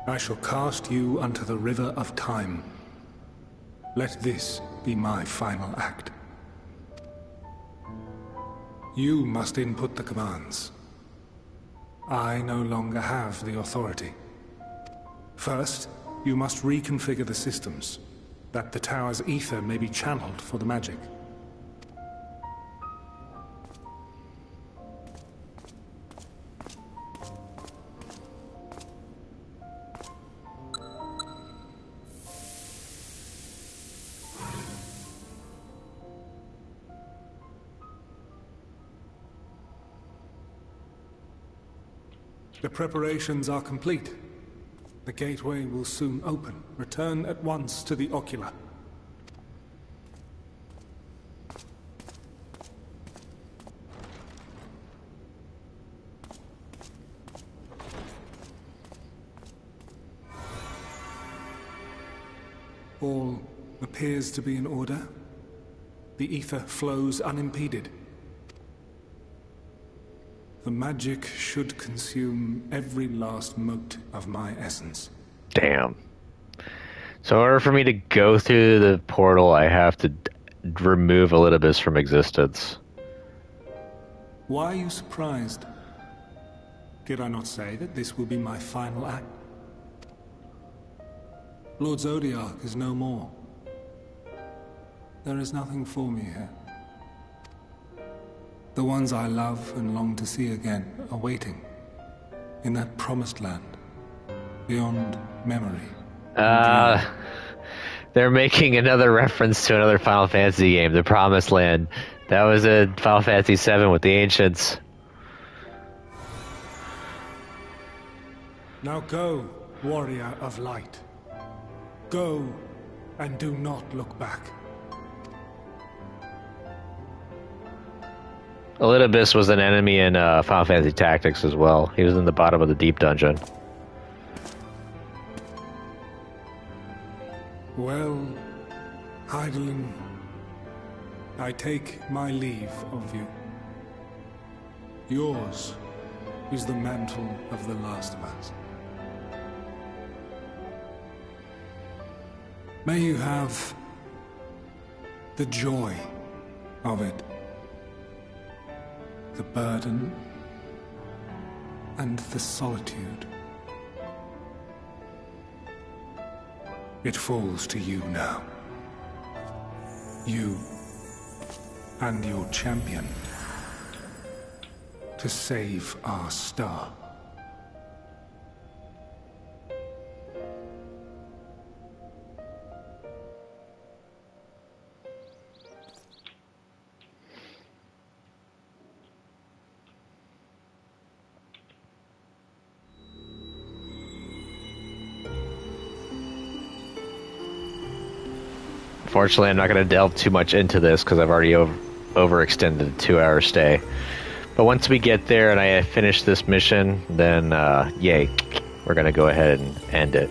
I shall cast you unto the river of time. Let this be my final act. You must input the commands. I no longer have the authority. First, you must reconfigure the systems, that the tower's ether may be channeled for the magic. The preparations are complete. The gateway will soon open. Return at once to the Ocula. All appears to be in order. The ether flows unimpeded. The magic should consume every last mote of my essence. Damn. So in order for me to go through the portal, I have to remove Elidibus from existence. Why are you surprised? Did I not say that this will be my final act? Lord Zodiac is no more. There is nothing for me here. The ones I love and long to see again are waiting in that promised land, beyond memory. They're making another reference to another Final Fantasy game, The Promised Land. That was in Final Fantasy VII with the Ancients. Now go, warrior of light. Go, and do not look back. Elidibus was an enemy in Final Fantasy Tactics as well. He was in the bottom of the deep dungeon. Well, Heidelin, I take my leave of you. Yours is the mantle of the last of us. May you have the joy of it, the burden, and the solitude. It falls to you now. You and your champion to save our star. Fortunately, I'm not going to delve too much into this because I've already overextended a 2-hour stay. But once we get there and I finish this mission, then yay, we're going to go ahead and end it.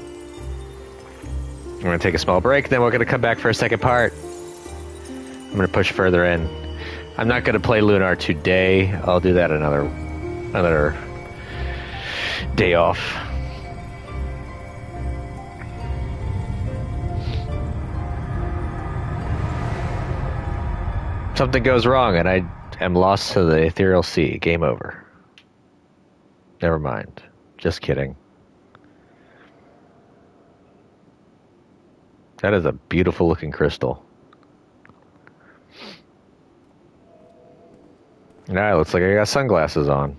We're going to take a small break, then we're going to come back for a second part. I'm going to push further in. I'm not going to play Lunar today. I'll do that another day off. Something goes wrong and I am lost to the ethereal sea. Game over. Never mind. Just kidding. That is a beautiful looking crystal. Now it looks like I got sunglasses on.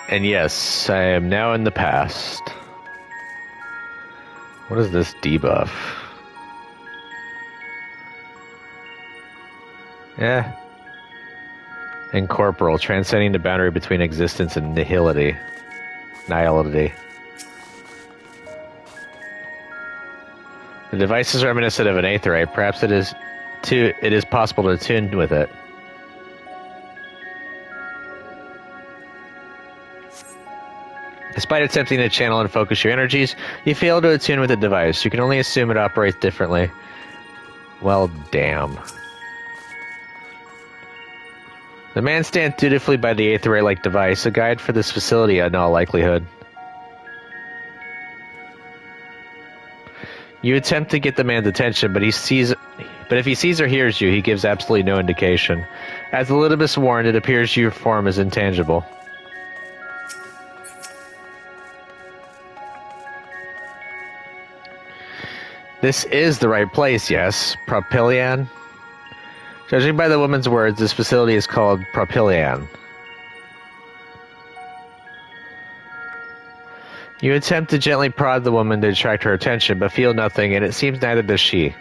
And yes, I am now in the past. What is this debuff? Incorporeal, transcending the boundary between existence and nihility. Nihility. The device is reminiscent of an aetheryte. Perhaps it is possible to attune with it. Despite attempting to channel and focus your energies, you fail to attune with the device. You can only assume it operates differently. Well, damn. The man stands dutifully by the aetheryte-like device, a guide for this facility in all likelihood. You attempt to get the man's attention, but if he sees or hears you, he gives absolutely no indication. As Elidibus warned, it appears your form is intangible. This is the right place, yes. Propylian? Judging by the woman's words, this facility is called Propylian. You attempt to gently prod the woman to attract her attention, but feel nothing, and it seems neither does she.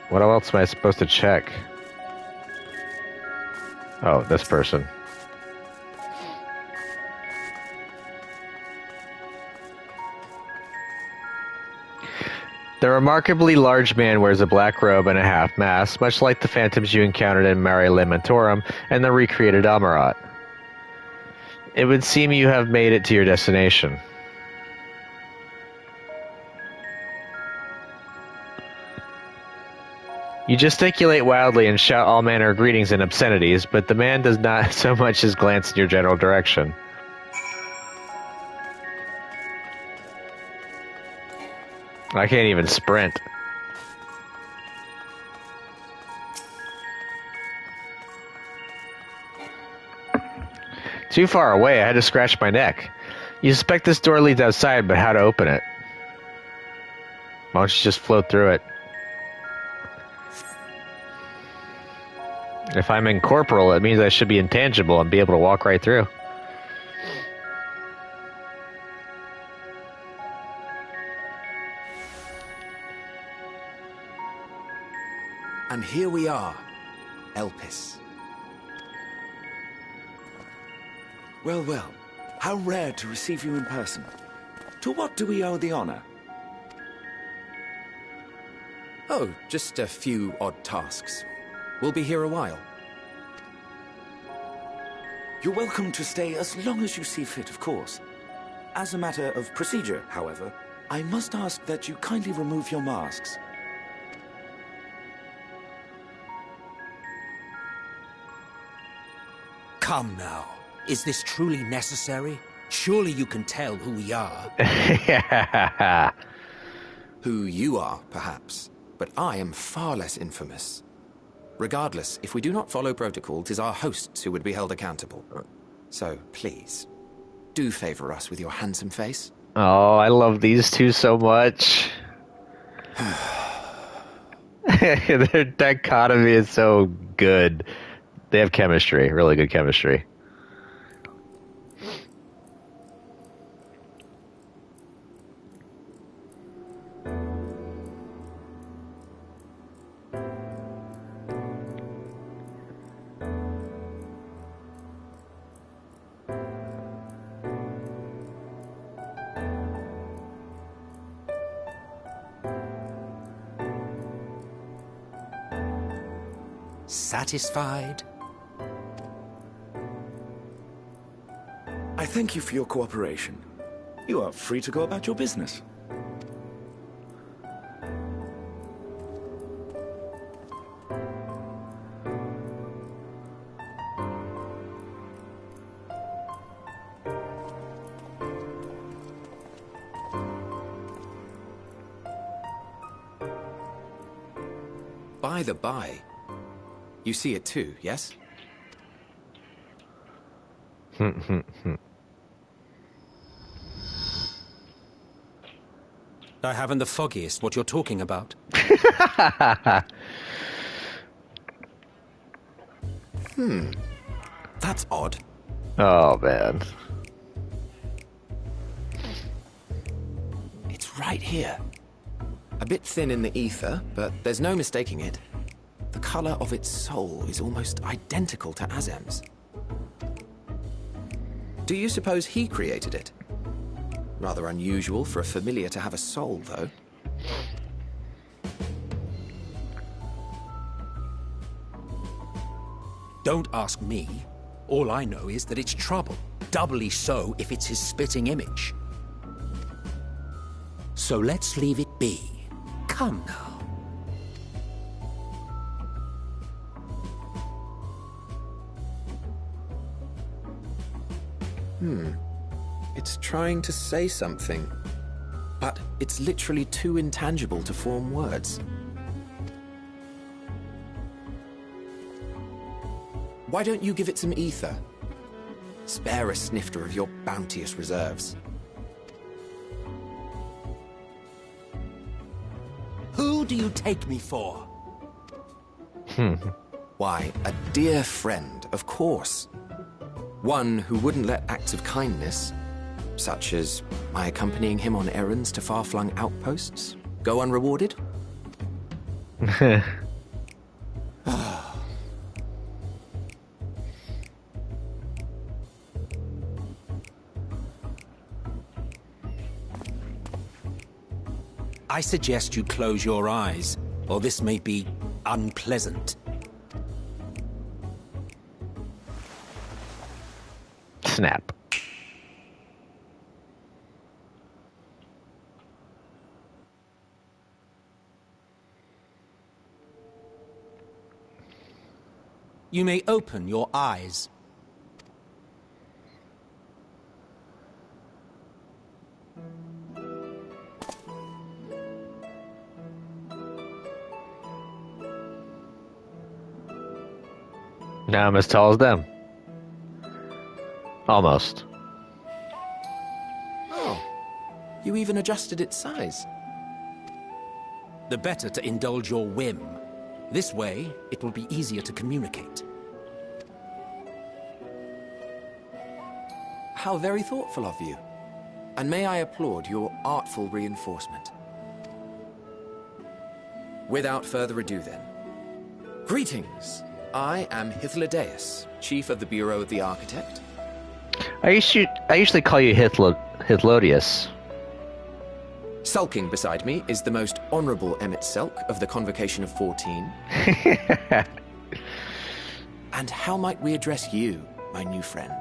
What else am I supposed to check? Oh, this person. The remarkably large man wears a black robe and a half-mask, much like the phantoms you encountered in Mare Lamentorum and the recreated Amarat. It would seem you have made it to your destination. You gesticulate wildly and shout all manner of greetings and obscenities, but the man does not so much as glance in your general direction. I can't even sprint. Too far away, I had to scratch my neck. You suspect this door leads outside, but how to open it? Why don't you just float through it? If I'm incorporeal, it means I should be intangible and be able to walk right through. And here we are, Elpis. Well, well, how rare to receive you in person. To what do we owe the honor? Oh, just a few odd tasks. We'll be here a while. You're welcome to stay as long as you see fit, of course. As a matter of procedure, however, I must ask that you kindly remove your masks. Come now. Is this truly necessary? Surely you can tell who we are. Who you are, perhaps, but I am far less infamous. Regardless, if we do not follow protocol, 'tis our hosts who would be held accountable. So, please, do favor us with your handsome face. Oh, I love these two so much. Their dichotomy is so good. They have chemistry, really good chemistry. Satisfied? I thank you for your cooperation. You are free to go about your business. By the by, you see it too, yes? I haven't the foggiest what you're talking about. That's odd. Oh, man. It's right here. A bit thin in the ether, but there's no mistaking it. The color of its soul is almost identical to Azem's. Do you suppose he created it? Rather unusual for a familiar to have a soul, though. Don't ask me. All I know is that it's trouble. Doubly so if it's his spitting image. So let's leave it be. Come now. It's trying to say something, but it's literally too intangible to form words. Why don't you give it some ether? Spare a snifter of your bounteous reserves. Who do you take me for? Why, a dear friend, of course. One who wouldn't let acts of kindness, such as my accompanying him on errands to far-flung outposts, go unrewarded? I suggest you close your eyes, or this may be unpleasant. Snap. You may open your eyes. Now I'm as tall as them. Almost. Oh, you even adjusted its size. The better to indulge your whim. This way, it will be easier to communicate. How very thoughtful of you. And may I applaud your artful reinforcement. Without further ado then. Greetings. I am Hythlodaeus, Chief of the Bureau of the Architect. I usually call you Hythlodius. Sulking beside me is the most honorable Emmett Selk of the Convocation of 14. And how might we address you, my new friend?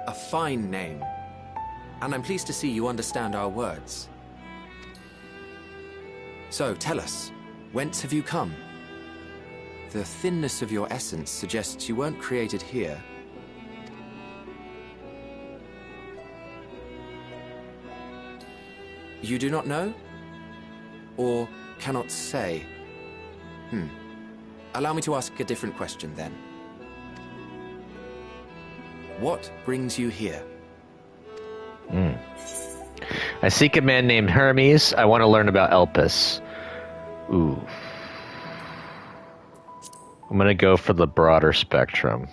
A fine name. And I'm pleased to see you understand our words. So, tell us, whence have you come? The thinness of your essence suggests you weren't created here. You do not know? Or cannot say? Allow me to ask a different question then. What brings you here? I seek a man named Hermes. I want to learn about Elpis. Ooh. I'm gonna go for the broader spectrum.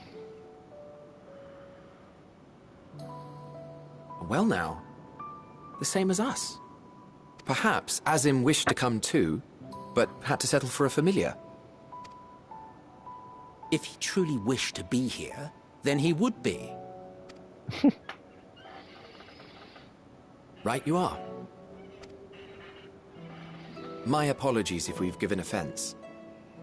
Well now, the same as us. Perhaps Azim wished to come too, but had to settle for a familiar. If he truly wished to be here, then he would be. Right you are. My apologies if we've given offense.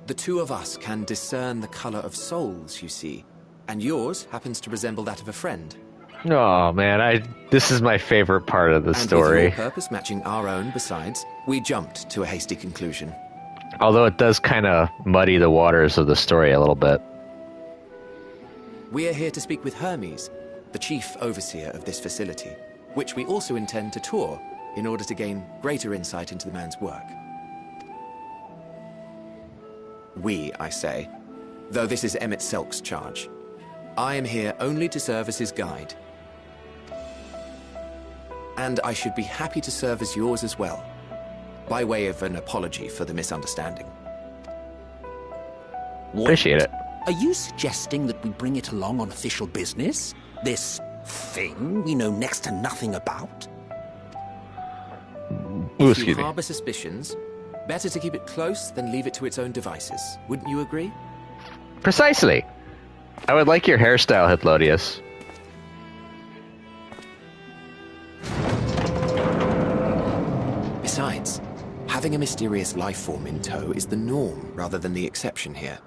The two of us can discern the color of souls, you see, and yours happens to resemble that of a friend. Oh man, this is my favorite part of the story. And with your purpose matching our own besides, we jumped to a hasty conclusion. Although it does kind of muddy the waters of the story a little bit. We are here to speak with Hermes, the chief overseer of this facility, which we also intend to tour in order to gain greater insight into the man's work. We, I say, though this is Emmett Selk's charge. I am here only to serve as his guide. And I should be happy to serve as yours as well, by way of an apology for the misunderstanding. Appreciate it. Are you suggesting that we bring it along on official business? This thing we know next to nothing about? Ooh, If you excuse me. harbor suspicions, better to keep it close than leave it to its own devices. Wouldn't you agree? Precisely. I would like your hairstyle, Hythlodius. Besides, having a mysterious life form in tow is the norm rather than the exception here.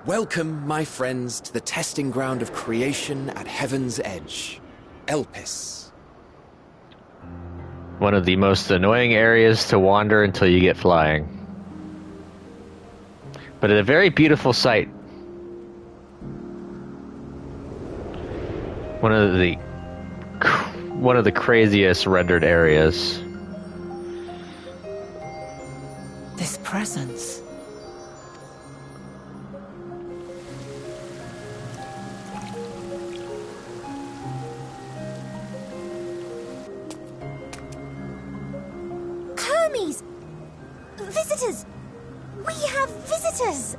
Welcome, my friends, to the testing ground of creation at Heaven's Edge, Elpis. One of the most annoying areas to wander until you get flying. But a very beautiful sight. One of the craziest rendered areas. This presence. Hermes! Visitors! We have visitors!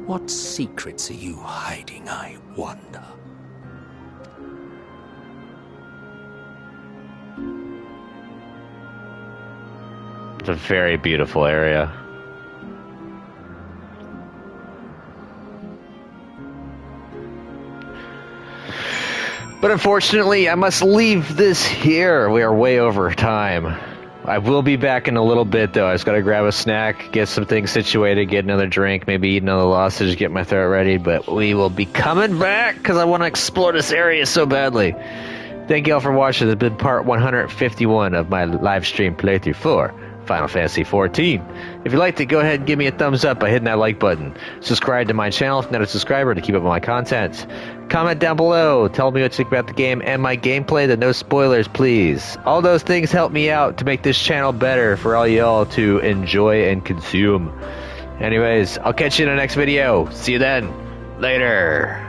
What secrets are you hiding, I wonder? It's a very beautiful area. But unfortunately, I must leave this here. We are way over time. I will be back in a little bit, though. I just gotta grab a snack, get some things situated, get another drink, maybe eat another sausage, get my throat ready. But we will be coming back because I want to explore this area so badly. Thank you all for watching. This has been part 151 of my live stream playthrough for Final Fantasy XIV. If you liked it, go ahead and give me a thumbs up by hitting that like button. Subscribe to my channel if you're not a subscriber to keep up with my content. Comment down below. Tell me what you think about the game and my gameplay. No spoilers, please. All those things help me out to make this channel better for all y'all to enjoy and consume. Anyways, I'll catch you in the next video. See you then. Later.